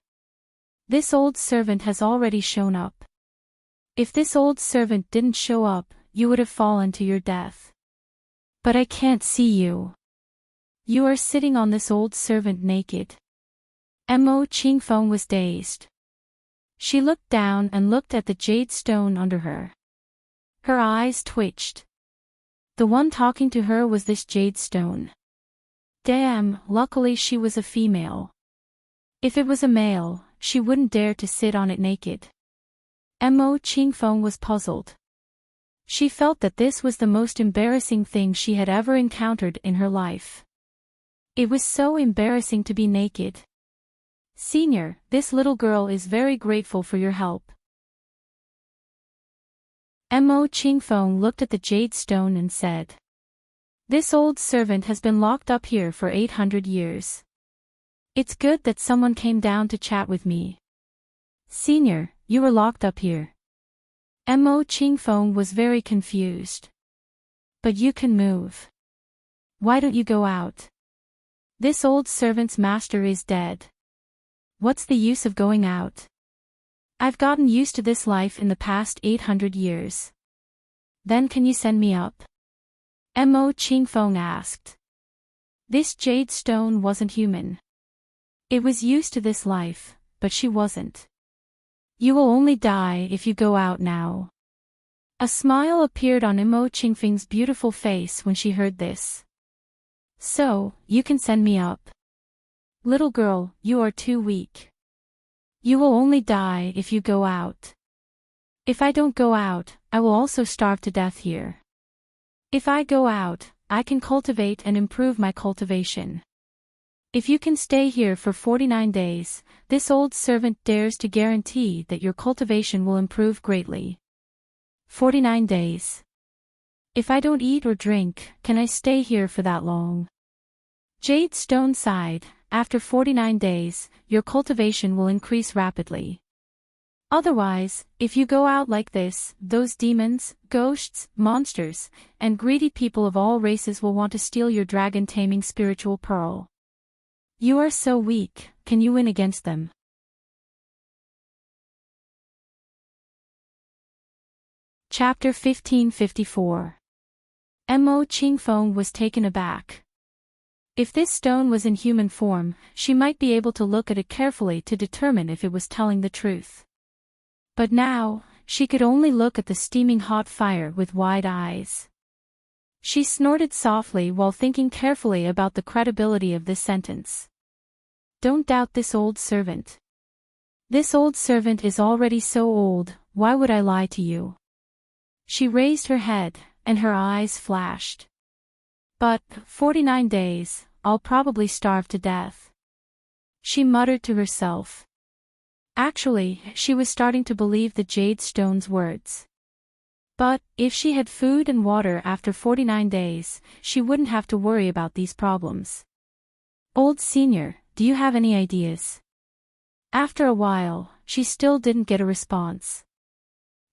This old servant has already shown up. If this old servant didn't show up, you would have fallen to your death. But I can't see you. You are sitting on this old servant naked. Mo Qingfeng was dazed. She looked down and looked at the jade stone under her. Her eyes twitched. The one talking to her was this jade stone. Damn, luckily she was a female. If it was a male, she wouldn't dare to sit on it naked. Mo Qingfeng was puzzled. She felt that this was the most embarrassing thing she had ever encountered in her life. It was so embarrassing to be naked. Senior, this little girl is very grateful for your help. Mo Qingfeng looked at the jade stone and said. This old servant has been locked up here for 800 years. It's good that someone came down to chat with me. Senior, you were locked up here. Mo Qingfeng was very confused. But you can move. Why don't you go out? This old servant's master is dead. What's the use of going out? I've gotten used to this life in the past 800 years. Then can you send me up? Mo Qingfeng asked. This jade stone wasn't human. It was used to this life, but she wasn't. You will only die if you go out now. A smile appeared on Mo Qingfeng's beautiful face when she heard this. So, you can send me up. Little girl, you are too weak. You will only die if you go out. If I don't go out, I will also starve to death here. If I go out, I can cultivate and improve my cultivation. If you can stay here for 49 days, this old servant dares to guarantee that your cultivation will improve greatly. 49 days. If I don't eat or drink, can I stay here for that long? Jade Stone sighed. After 49 days, your cultivation will increase rapidly. Otherwise, if you go out like this, those demons, ghosts, monsters, and greedy people of all races will want to steal your dragon-taming spiritual pearl. You are so weak, can you win against them? Chapter 1554. Mo Qingfeng was taken aback. If this stone was in human form, she might be able to look at it carefully to determine if it was telling the truth. But now, she could only look at the steaming hot fire with wide eyes. She snorted softly while thinking carefully about the credibility of this sentence. Don't doubt this old servant. This old servant is already so old, why would I lie to you? She raised her head, and her eyes flashed. But, 49 days, I'll probably starve to death. She muttered to herself. Actually, she was starting to believe the Jade Stone's words. But, if she had food and water after 49 days, she wouldn't have to worry about these problems. Old Senior, do you have any ideas? After a while, she still didn't get a response.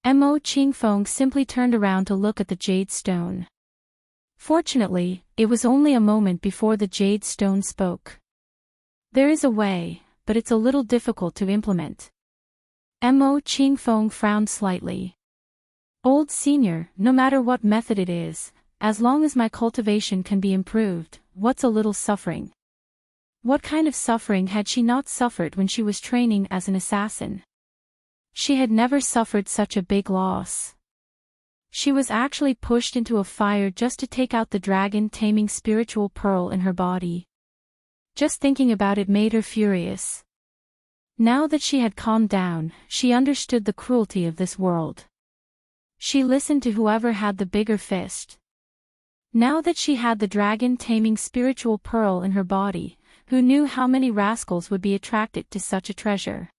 Mo Qingfeng simply turned around to look at the Jade Stone. Fortunately, it was only a moment before the Jade Stone spoke. There is a way, but it's a little difficult to implement. Mo Qingfeng frowned slightly. Old Senior, no matter what method it is, as long as my cultivation can be improved, what's a little suffering? What kind of suffering had she not suffered when she was training as an assassin? She had never suffered such a big loss. She was actually pushed into a fire just to take out the dragon-taming spiritual pearl in her body. Just thinking about it made her furious. Now that she had calmed down, she understood the cruelty of this world. She listened to whoever had the bigger fist. Now that she had the dragon-taming spiritual pearl in her body, who knew how many rascals would be attracted to such a treasure?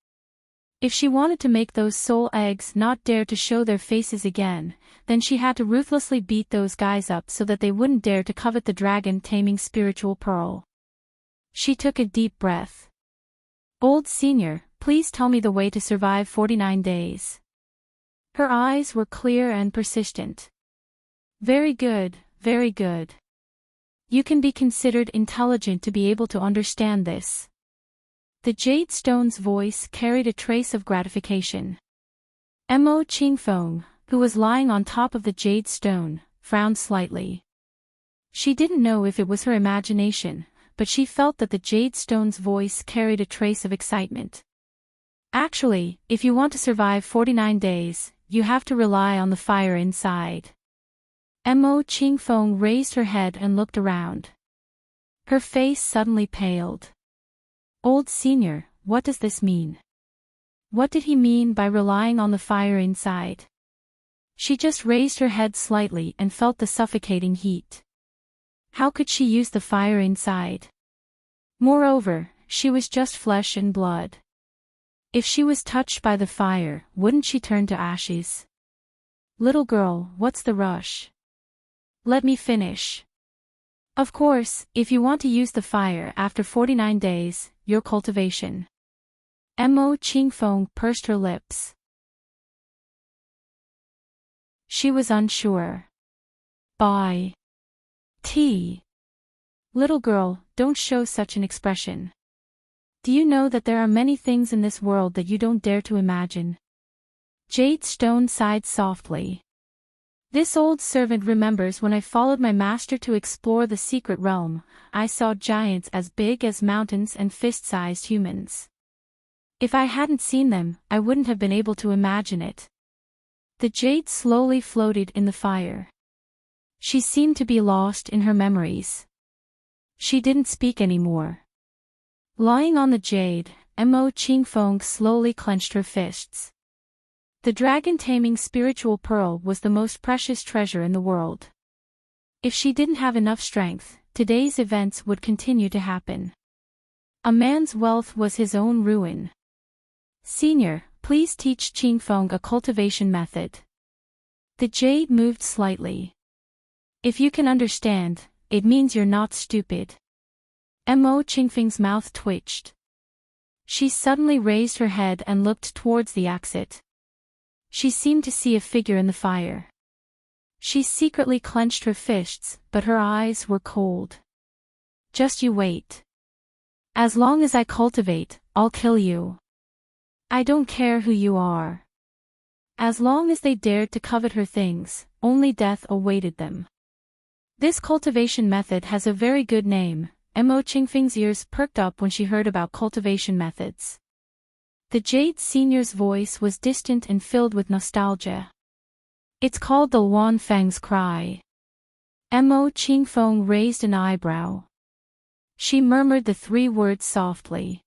If she wanted to make those soul eggs not dare to show their faces again, then she had to ruthlessly beat those guys up so that they wouldn't dare to covet the dragon-taming spiritual pearl. She took a deep breath. "Old senior, please tell me the way to survive 49 days. Her eyes were clear and persistent. "Very good, very good. You can be considered intelligent to be able to understand this." The Jade Stone's voice carried a trace of gratification. Mo Qingfeng, who was lying on top of the Jade Stone, frowned slightly. She didn't know if it was her imagination, but she felt that the Jade Stone's voice carried a trace of excitement. "Actually, if you want to survive 49 days, you have to rely on the fire inside." Mo Qingfeng raised her head and looked around. Her face suddenly paled. "Old senior, what does this mean? What did he mean by relying on the fire inside?" She just raised her head slightly and felt the suffocating heat. How could she use the fire inside? Moreover, she was just flesh and blood. If she was touched by the fire, wouldn't she turn to ashes? "Little girl, what's the rush? Let me finish. Of course, if you want to use the fire after 49 days, your cultivation." Mo Qingfeng pursed her lips. She was unsure. "Bye. Tea. Little girl, don't show such an expression. Do you know that there are many things in this world that you don't dare to imagine?" Jade Stone sighed softly. "This old servant remembers when I followed my master to explore the secret realm, I saw giants as big as mountains and fist-sized humans. If I hadn't seen them, I wouldn't have been able to imagine it." The jade slowly floated in the fire. She seemed to be lost in her memories. She didn't speak anymore. Lying on the jade, Mo Qingfeng slowly clenched her fists. The dragon-taming spiritual pearl was the most precious treasure in the world. If she didn't have enough strength, today's events would continue to happen. A man's wealth was his own ruin. "Senior, please teach Qingfeng a cultivation method." The jade moved slightly. "If you can understand, it means you're not stupid." Mo Qingfeng's mouth twitched. She suddenly raised her head and looked towards the exit. She seemed to see a figure in the fire. She secretly clenched her fists, but her eyes were cold. "Just you wait. As long as I cultivate, I'll kill you. I don't care who you are." As long as they dared to covet her things, only death awaited them. This cultivation method has a very good name. Mo Qingfeng's ears perked up when she heard about cultivation methods. The Jade Senior's voice was distant and filled with nostalgia. "It's called the Wan Feng's Cry." Mo Qingfeng raised an eyebrow. She murmured the 3 words softly.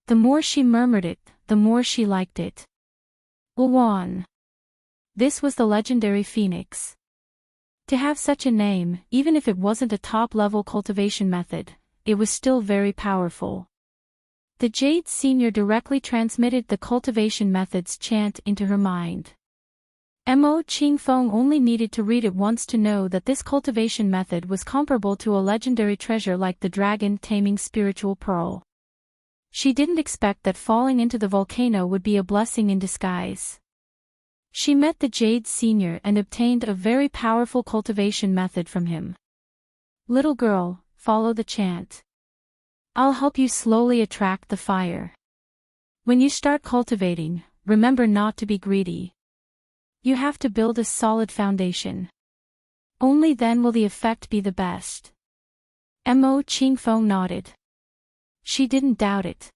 The more she murmured it, the more she liked it. Luan. This was the legendary phoenix. To have such a name, even if it wasn't a top-level cultivation method, it was still very powerful. The Jade Senior directly transmitted the cultivation method's chant into her mind. Mo Qingfeng only needed to read it once to know that this cultivation method was comparable to a legendary treasure like the dragon-taming spiritual pearl. She didn't expect that falling into the volcano would be a blessing in disguise. She met the Jade Senior and obtained a very powerful cultivation method from him. "Little girl, follow the chant. I'll help you slowly attract the fire. When you start cultivating, remember not to be greedy. You have to build a solid foundation. Only then will the effect be the best." Mo Qingfeng nodded. She didn't doubt it.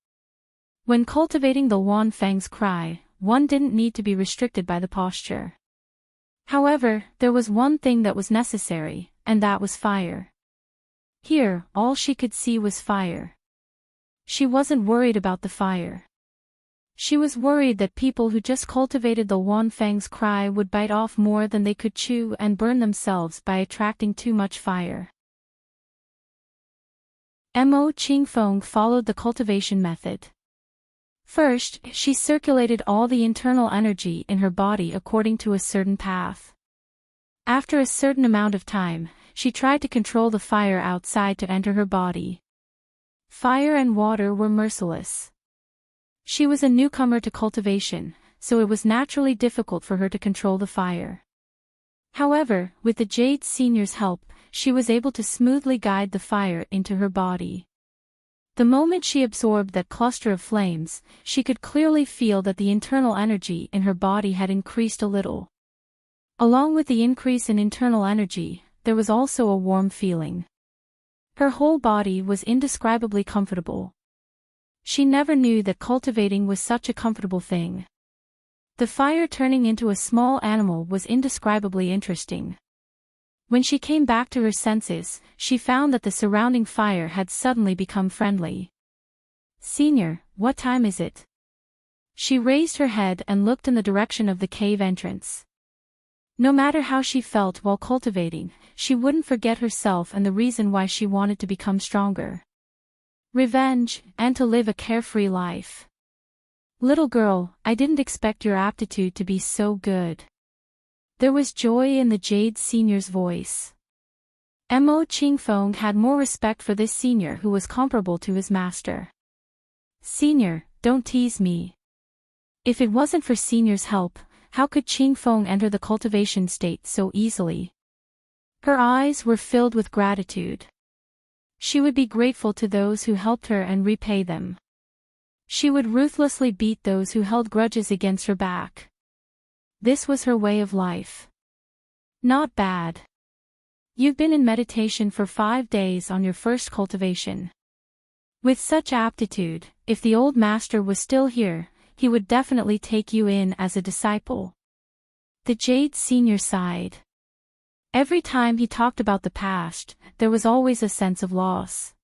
When cultivating the Wan Feng's Cry, one didn't need to be restricted by the posture. However, there was one thing that was necessary, and that was fire. Here, all she could see was fire. She wasn't worried about the fire. She was worried that people who just cultivated the Wan Feng's Cry would bite off more than they could chew and burn themselves by attracting too much fire. Mo Qingfeng followed the cultivation method. First, she circulated all the internal energy in her body according to a certain path. After a certain amount of time, she tried to control the fire outside to enter her body. Fire and water were merciless. She was a newcomer to cultivation, so it was naturally difficult for her to control the fire. However, with the Jade Senior's help, she was able to smoothly guide the fire into her body. The moment she absorbed that cluster of flames, she could clearly feel that the internal energy in her body had increased a little. Along with the increase in internal energy, there was also a warm feeling. Her whole body was indescribably comfortable. She never knew that cultivating was such a comfortable thing. The fire turning into a small animal was indescribably interesting. When she came back to her senses, she found that the surrounding fire had suddenly become friendly. "Senior, what time is it?" She raised her head and looked in the direction of the cave entrance. No matter how she felt while cultivating, she wouldn't forget herself and the reason why she wanted to become stronger. Revenge, and to live a carefree life. "Little girl, I didn't expect your aptitude to be so good." There was joy in the Jade Senior's voice. Mo Qingfeng had more respect for this senior who was comparable to his master. "Senior, don't tease me. If it wasn't for Senior's help, how could Qingfeng enter the cultivation state so easily?" Her eyes were filled with gratitude. She would be grateful to those who helped her and repay them. She would ruthlessly beat those who held grudges against her back. This was her way of life. Not bad. You've been in meditation for 5 days on your first cultivation. With such aptitude, if the old master was still here, he would definitely take you in as a disciple. The Jade Senior sighed. Every time he talked about the past, there was always a sense of loss.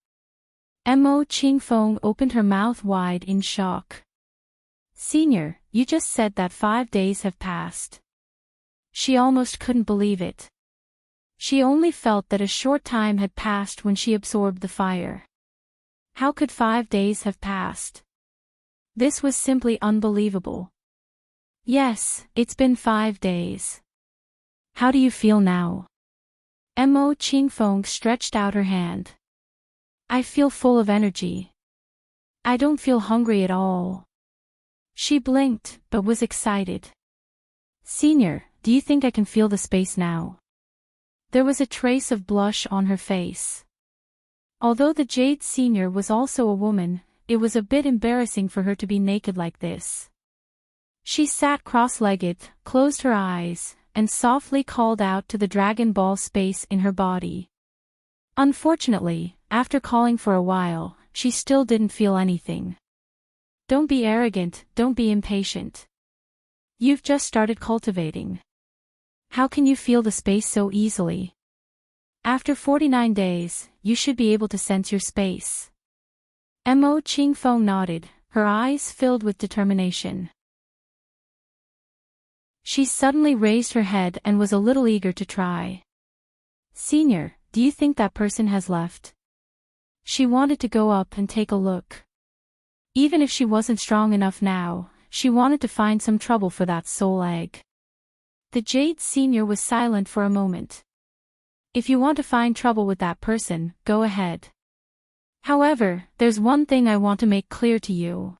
Mo Qingfeng opened her mouth wide in shock. "Senior, you just said that 5 days have passed." She almost couldn't believe it. She only felt that a short time had passed when she absorbed the fire. How could 5 days have passed? This was simply unbelievable. "Yes, it's been 5 days. How do you feel now?" Mo Qingfeng stretched out her hand. "I feel full of energy. I don't feel hungry at all." She blinked, but was excited. "Senior, do you think I can feel the space now?" There was a trace of blush on her face. Although the Jade Senior was also a woman, it was a bit embarrassing for her to be naked like this. She sat cross-legged, closed her eyes, and softly called out to the Dragon Ball space in her body. Unfortunately, after calling for a while, she still didn't feel anything. Don't be arrogant, don't be impatient. You've just started cultivating. How can you feel the space so easily? After 49 days, you should be able to sense your space. Mo Qingfeng nodded, her eyes filled with determination. She suddenly raised her head and was a little eager to try. "Senior, do you think that person has left?" She wanted to go up and take a look. Even if she wasn't strong enough now, she wanted to find some trouble for that soul egg. The Jade Senior was silent for a moment. "If you want to find trouble with that person, go ahead. However, there's one thing I want to make clear to you."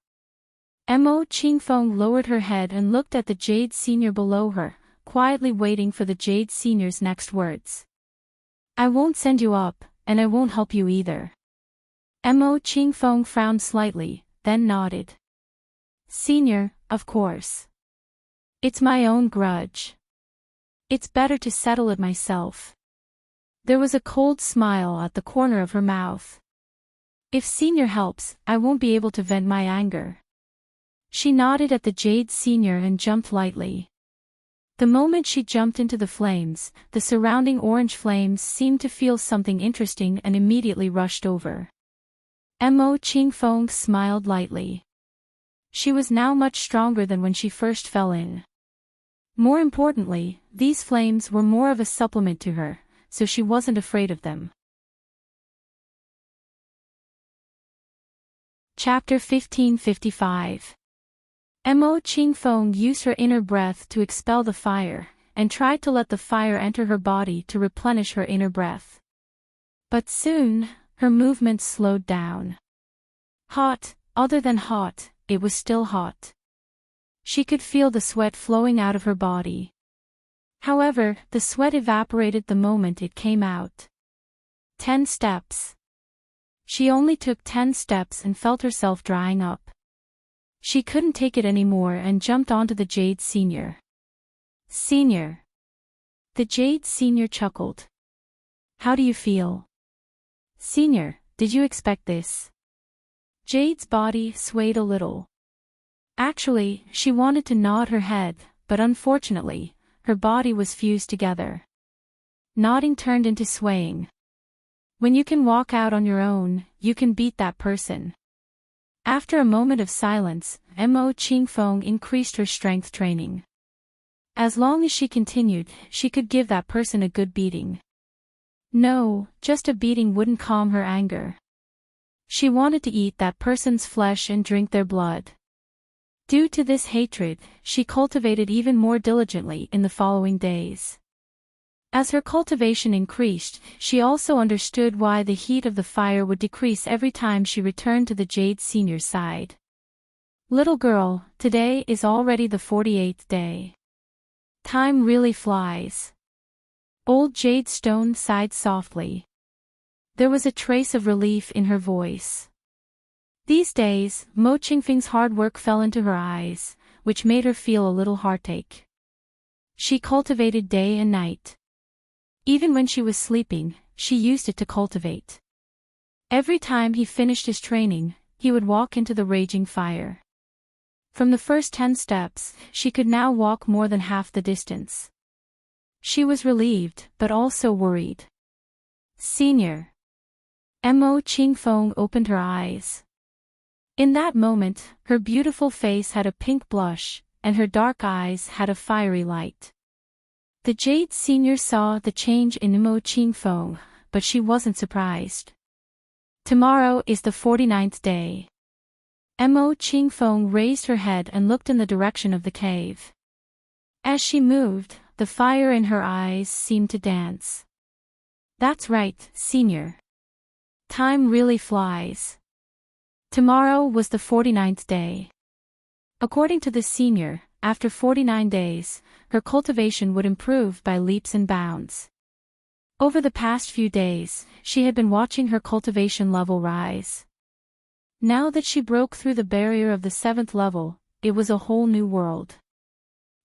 Mo Qingfeng lowered her head and looked at the Jade Senior below her, quietly waiting for the Jade Senior's next words. "I won't send you up, and I won't help you either." Mo Qingfeng frowned slightly, then nodded. "Senior, of course. It's my own grudge. It's better to settle it myself." There was a cold smile at the corner of her mouth. "If Senior helps, I won't be able to vent my anger." She nodded at the Jade Senior and jumped lightly. The moment she jumped into the flames, the surrounding orange flames seemed to feel something interesting and immediately rushed over. Mo Qingfeng smiled lightly. She was now much stronger than when she first fell in. More importantly, these flames were more of a supplement to her, so she wasn't afraid of them. Chapter 1555. Mo Qingfeng used her inner breath to expel the fire, and tried to let the fire enter her body to replenish her inner breath. But soon, her movements slowed down. Hot, other than hot, it was still hot. She could feel the sweat flowing out of her body. However, the sweat evaporated the moment it came out. 10 steps. She only took 10 steps and felt herself drying up. She couldn't take it anymore and jumped onto the Jade Senior. Senior. The Jade Senior chuckled. How do you feel? Senior, did you expect this? Jade's body swayed a little. Actually, she wanted to nod her head, but unfortunately, her body was fused together. Nodding turned into swaying. When you can walk out on your own, you can beat that person. After a moment of silence, Mo Qingfeng increased her strength training. As long as she continued, she could give that person a good beating. No, just a beating wouldn't calm her anger. She wanted to eat that person's flesh and drink their blood. Due to this hatred, she cultivated even more diligently in the following days. As her cultivation increased, she also understood why the heat of the fire would decrease every time she returned to the Jade Senior's side. Little girl, today is already the 48th day. Time really flies. Old Jade Stone sighed softly. There was a trace of relief in her voice. These days, Mo Qingfeng's hard work fell into her eyes, which made her feel a little heartache. She cultivated day and night. Even when she was sleeping, she used it to cultivate. Every time he finished his training, he would walk into the raging fire. From the first 10 steps, she could now walk more than half the distance. She was relieved, but also worried. Senior. Mo Qingfeng opened her eyes. In that moment, her beautiful face had a pink blush, and her dark eyes had a fiery light. The Jade Senior saw the change in Mo Qingfeng, but she wasn't surprised. Tomorrow is the 49th day. Mo Qingfeng raised her head and looked in the direction of the cave. As she moved, the fire in her eyes seemed to dance. That's right, Senior. Time really flies. Tomorrow was the 49th day. According to the Senior, after 49 days, her cultivation would improve by leaps and bounds. Over the past few days, she had been watching her cultivation level rise. Now that she broke through the barrier of the 7th level, it was a whole new world.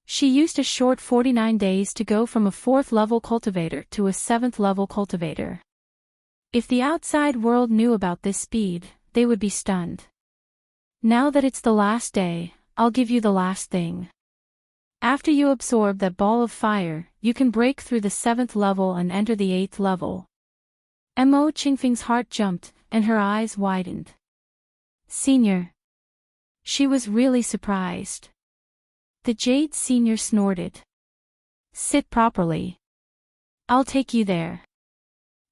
She used a short 49 days to go from a 4th level cultivator to a 7th level cultivator. If the outside world knew about this speed, they would be stunned. Now that it's the last day, I'll give you the last thing. After you absorb that ball of fire, you can break through the 7th level and enter the 8th level. Mo Qingfeng's heart jumped, and her eyes widened. Senior. She was really surprised. The Jade Senior snorted. Sit properly. I'll take you there.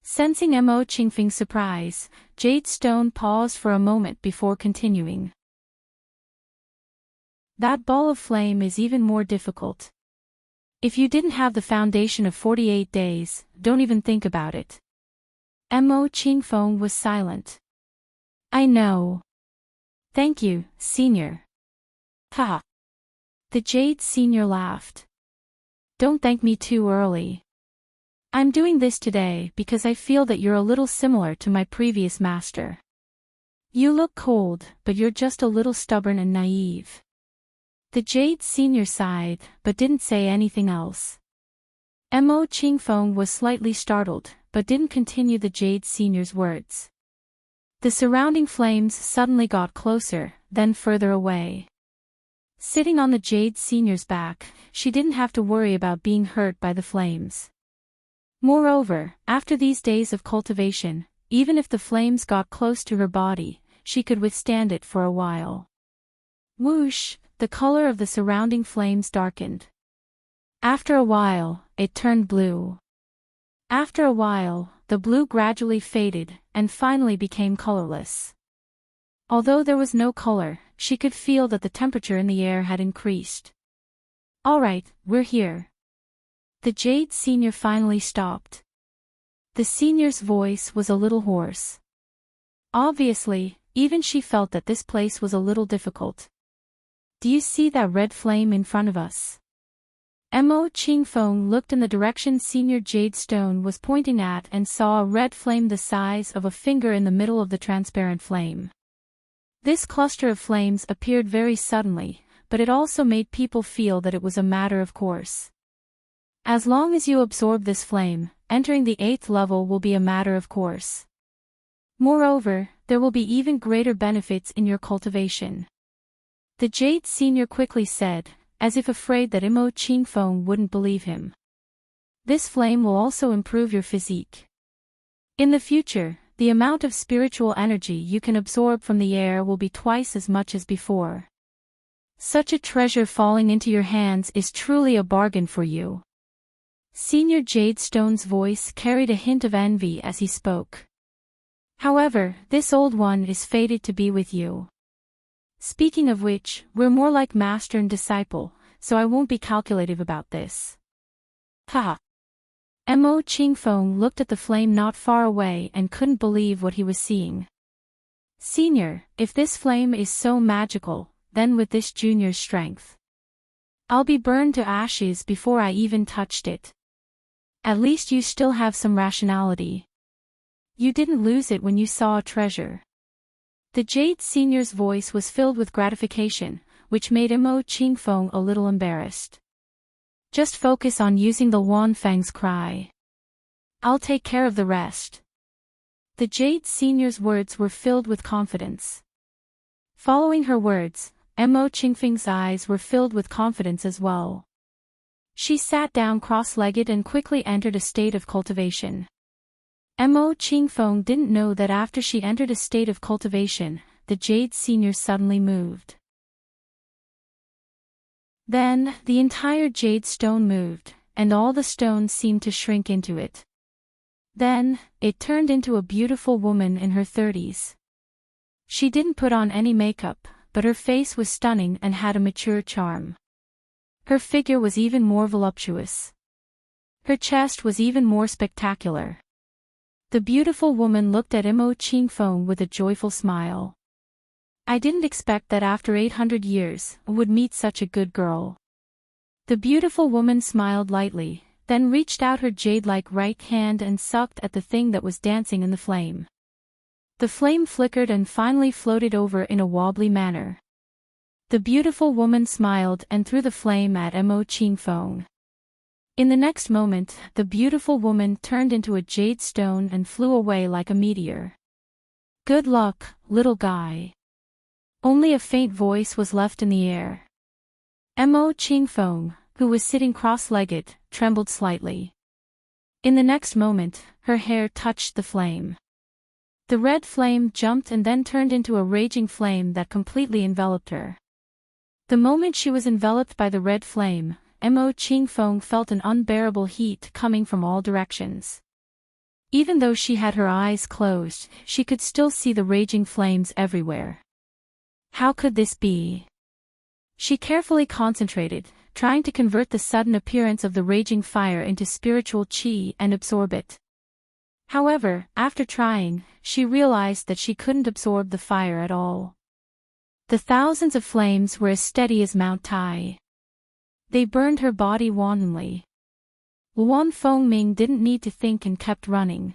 Sensing Mo Qingfeng's surprise, Jade Stone paused for a moment before continuing. That ball of flame is even more difficult. If you didn't have the foundation of 48 days, don't even think about it. Mo Qingfeng was silent. I know. Thank you, Senior. Ha! The Jade Senior laughed. Don't thank me too early. I'm doing this today because I feel that you're a little similar to my previous master. You look cold, but you're just a little stubborn and naive. The Jade Senior sighed, but didn't say anything else. Mo Qingfeng was slightly startled, but didn't continue the Jade Senior's words. The surrounding flames suddenly got closer, then further away. Sitting on the Jade Senior's back, she didn't have to worry about being hurt by the flames. Moreover, after these days of cultivation, even if the flames got close to her body, she could withstand it for a while. Whoosh, the color of the surrounding flames darkened. After a while, it turned blue. After a while, the blue gradually faded, and finally became colorless. Although there was no color, she could feel that the temperature in the air had increased. "All right, we're here." The Jade Senior finally stopped. The senior's voice was a little hoarse. Obviously, even she felt that this place was a little difficult. "Do you see that red flame in front of us?" Mo Qingfeng looked in the direction Senior Jade Stone was pointing at and saw a red flame the size of a finger in the middle of the transparent flame. This cluster of flames appeared very suddenly, but it also made people feel that it was a matter of course. As long as you absorb this flame, entering the 8th level will be a matter of course. Moreover, there will be even greater benefits in your cultivation. The Jade Senior quickly said, as if afraid that Mo Qingfeng wouldn't believe him. "This flame will also improve your physique. In the future, the amount of spiritual energy you can absorb from the air will be twice as much as before. Such a treasure falling into your hands is truly a bargain for you." Senior Jade Stone's voice carried a hint of envy as he spoke. "However, this old one is fated to be with you. Speaking of which, we're more like master and disciple, so I won't be calculative about this." Haha. Mo Qingfeng looked at the flame not far away and couldn't believe what he was seeing. "Senior, if this flame is so magical, then with this junior's strength, I'll be burned to ashes before I even touched it. At least you still have some rationality. You didn't lose it when you saw a treasure." The Jade Senior's voice was filled with gratification, which made Mo Qingfeng a little embarrassed. "Just focus on using the Wanfeng's cry. I'll take care of the rest." The Jade Senior's words were filled with confidence. Following her words, Mo Qingfeng's eyes were filled with confidence as well. She sat down cross-legged and quickly entered a state of cultivation. Mo Qingfeng didn't know that after she entered a state of cultivation, the Jade Senior suddenly moved. Then, the entire Jade Stone moved, and all the stones seemed to shrink into it. Then, it turned into a beautiful woman in her 30s. She didn't put on any makeup, but her face was stunning and had a mature charm. Her figure was even more voluptuous. Her chest was even more spectacular. The beautiful woman looked at Mo Qingfeng with a joyful smile. "I didn't expect that after 800 years, I would meet such a good girl." The beautiful woman smiled lightly, then reached out her jade-like right hand and sucked at the thing that was dancing in the flame. The flame flickered and finally floated over in a wobbly manner. The beautiful woman smiled and threw the flame at Mo Qingfeng. In the next moment, the beautiful woman turned into a jade stone and flew away like a meteor. "Good luck, little guy." Only a faint voice was left in the air. Mo Qingfeng, who was sitting cross-legged, trembled slightly. In the next moment, her hair touched the flame. The red flame jumped and then turned into a raging flame that completely enveloped her. The moment she was enveloped by the red flame, Mo Qingfeng felt an unbearable heat coming from all directions. Even though she had her eyes closed, she could still see the raging flames everywhere. How could this be? She carefully concentrated, trying to convert the sudden appearance of the raging fire into spiritual qi and absorb it. However, after trying, she realized that she couldn't absorb the fire at all. The thousands of flames were as steady as Mount Tai. They burned her body wantonly. Luan Fengming didn't need to think and kept running.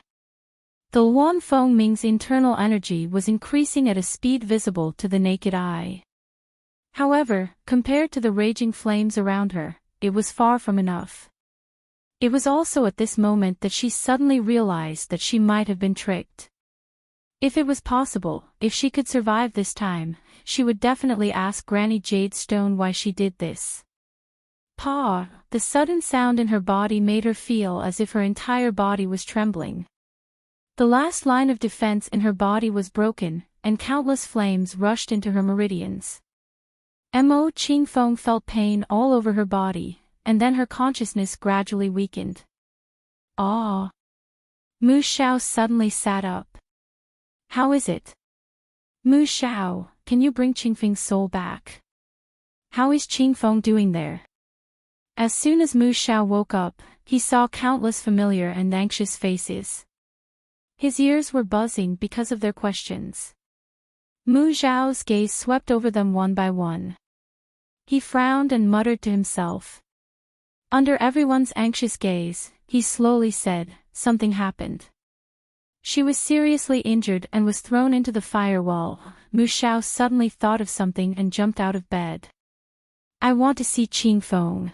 The Luan Fengming's internal energy was increasing at a speed visible to the naked eye. However, compared to the raging flames around her, it was far from enough. It was also at this moment that she suddenly realized that she might have been tricked. If it was possible, if she could survive this time, she would definitely ask Granny Jade Stone why she did this. Pa! The sudden sound in her body made her feel as if her entire body was trembling. The last line of defense in her body was broken, and countless flames rushed into her meridians. Mo Qingfeng felt pain all over her body, and then her consciousness gradually weakened. Ah! Mu Xiao suddenly sat up. How is it? Mu Xiao, can you bring Qingfeng's soul back? How is Qingfeng doing there? As soon as Mu Xiao woke up, he saw countless familiar and anxious faces. His ears were buzzing because of their questions. Mu Xiao's gaze swept over them one by one. He frowned and muttered to himself. Under everyone's anxious gaze, he slowly said, "Something happened. She was seriously injured and was thrown into the firewall." Mu Xiao suddenly thought of something and jumped out of bed. "I want to see Qingfeng."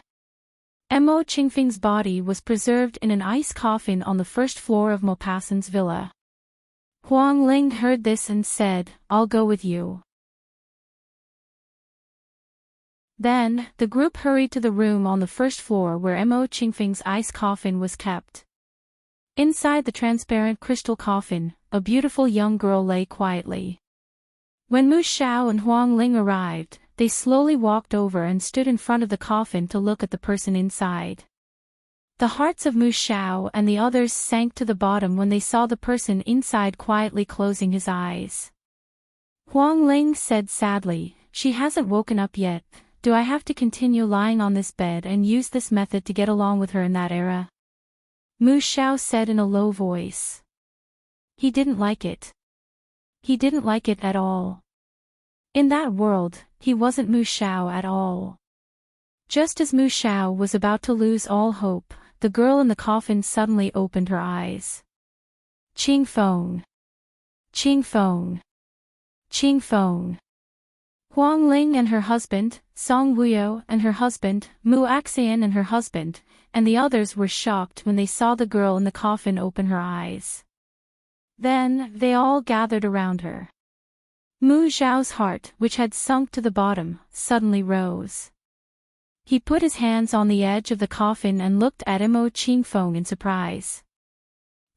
Mo Qingfeng's body was preserved in an ice coffin on the first floor of Maupassant's villa. Huang Ling heard this and said, "I'll go with you." Then, the group hurried to the room on the first floor where Mo Qingfeng's ice coffin was kept. Inside the transparent crystal coffin, a beautiful young girl lay quietly. When Mu Xiao and Huang Ling arrived, they slowly walked over and stood in front of the coffin to look at the person inside. The hearts of Mu Xiao and the others sank to the bottom when they saw the person inside quietly closing his eyes. Huang Ling said sadly, "She hasn't woken up yet. Do I have to continue lying on this bed and use this method to get along with her in that era?" Mu Xiao said in a low voice. He didn't like it. He didn't like it at all. In that world, he wasn't Mu Xiao at all. Just as Mu Xiao was about to lose all hope, the girl in the coffin suddenly opened her eyes. "Qingfeng. Qingfeng. Qingfeng." Huang Ling and her husband, Song Wuyo and her husband, Mu Axian and her husband, and the others were shocked when they saw the girl in the coffin open her eyes. Then, they all gathered around her. Mu Xiao's heart, which had sunk to the bottom, suddenly rose. He put his hands on the edge of the coffin and looked at Mo Qingfeng in surprise.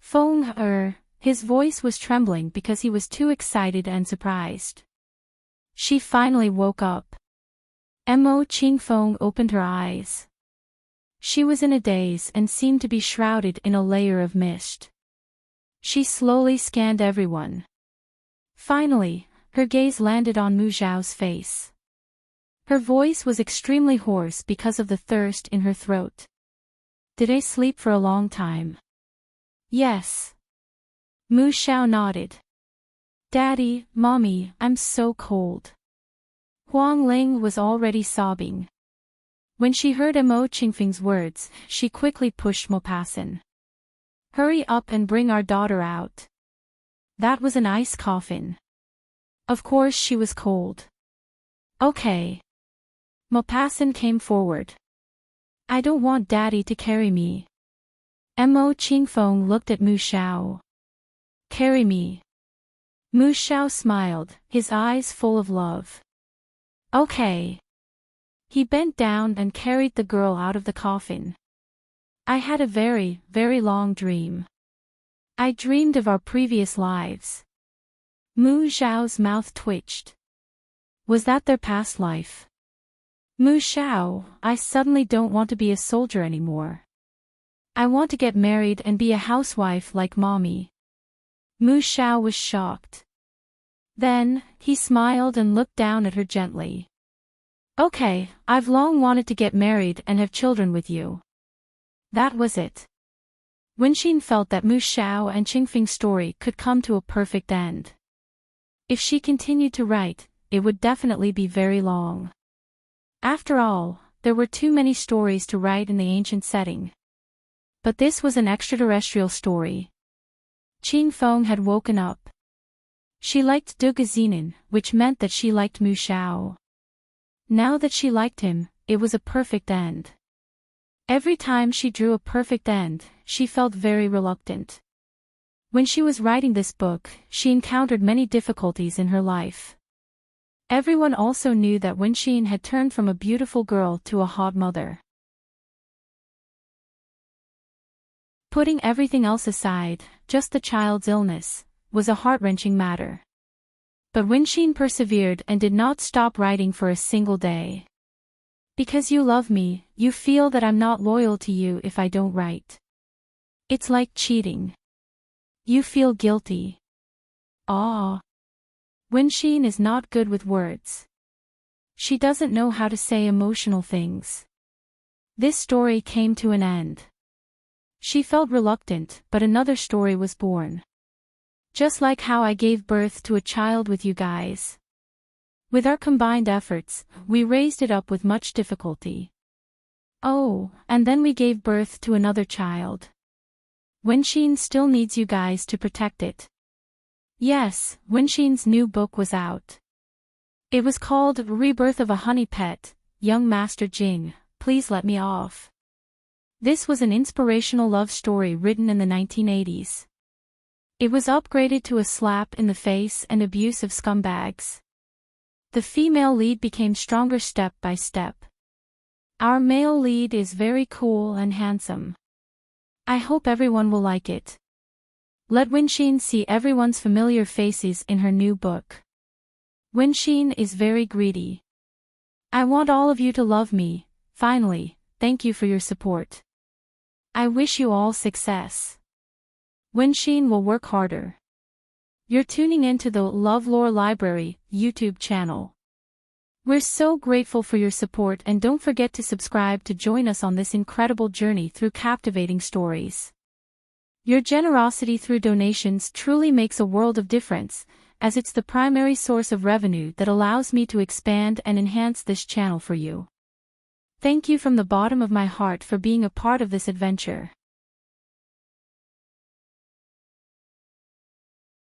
"Feng." His voice was trembling because he was too excited and surprised. She finally woke up. Mo Qingfeng opened her eyes. She was in a daze and seemed to be shrouded in a layer of mist. She slowly scanned everyone. Finally, her gaze landed on Mu Xiao's face. Her voice was extremely hoarse because of the thirst in her throat. "Did I sleep for a long time?" "Yes." Mu Xiao nodded. "Daddy, Mommy, I'm so cold." Huang Ling was already sobbing. When she heard Mo Qingfeng's words, she quickly pushed Maupassant. "Hurry up and bring our daughter out." That was an ice coffin. Of course she was cold. "Okay." Maupassant came forward. "I don't want Daddy to carry me." Mo Qingfeng looked at Mu Xiao. "Carry me." Mu Xiao smiled, his eyes full of love. "Okay." He bent down and carried the girl out of the coffin. "I had a very, very long dream. I dreamed of our previous lives." Mu Xiao's mouth twitched. Was that their past life? "Mu Xiao, I suddenly don't want to be a soldier anymore. I want to get married and be a housewife like Mommy." Mu Xiao was shocked. Then, he smiled and looked down at her gently. "Okay, I've long wanted to get married and have children with you." That was it. Wenxin felt that Mu Xiao and Qingfeng's story could come to a perfect end. If she continued to write, it would definitely be very long. After all, there were too many stories to write in the ancient setting. But this was an extraterrestrial story. Qingfeng had woken up. She liked Du Gezinen, which meant that she liked Mu Xiao. Now that she liked him, it was a perfect end. Every time she drew a perfect end, she felt very reluctant. When she was writing this book, she encountered many difficulties in her life. Everyone also knew that Wenxin had turned from a beautiful girl to a hot mother. Putting everything else aside, just the child's illness was a heart-wrenching matter. But Wenxin persevered and did not stop writing for a single day. "Because you love me, you feel that I'm not loyal to you if I don't write. It's like cheating. You feel guilty. Ah. Wenxin is not good with words. She doesn't know how to say emotional things. This story came to an end. She felt reluctant, but another story was born. Just like how I gave birth to a child with you guys. With our combined efforts, we raised it up with much difficulty. Oh, and then we gave birth to another child. Wenxin still needs you guys to protect it. Yes, Wenxin's new book was out. It was called Rebirth of a Honey Pet. Young Master Jing, please let me off. This was an inspirational love story written in the 1980s. It was upgraded to a slap in the face and abusive scumbags. The female lead became stronger step by step. Our male lead is very cool and handsome. I hope everyone will like it. Let Wenxin see everyone's familiar faces in her new book. Wenxin is very greedy. I want all of you to love me. Finally, thank you for your support. I wish you all success. Wenxin will work harder. You're tuning into the LoveLore Library YouTube channel. We're so grateful for your support, and don't forget to subscribe to join us on this incredible journey through captivating stories. Your generosity through donations truly makes a world of difference, as it's the primary source of revenue that allows me to expand and enhance this channel for you. Thank you from the bottom of my heart for being a part of this adventure.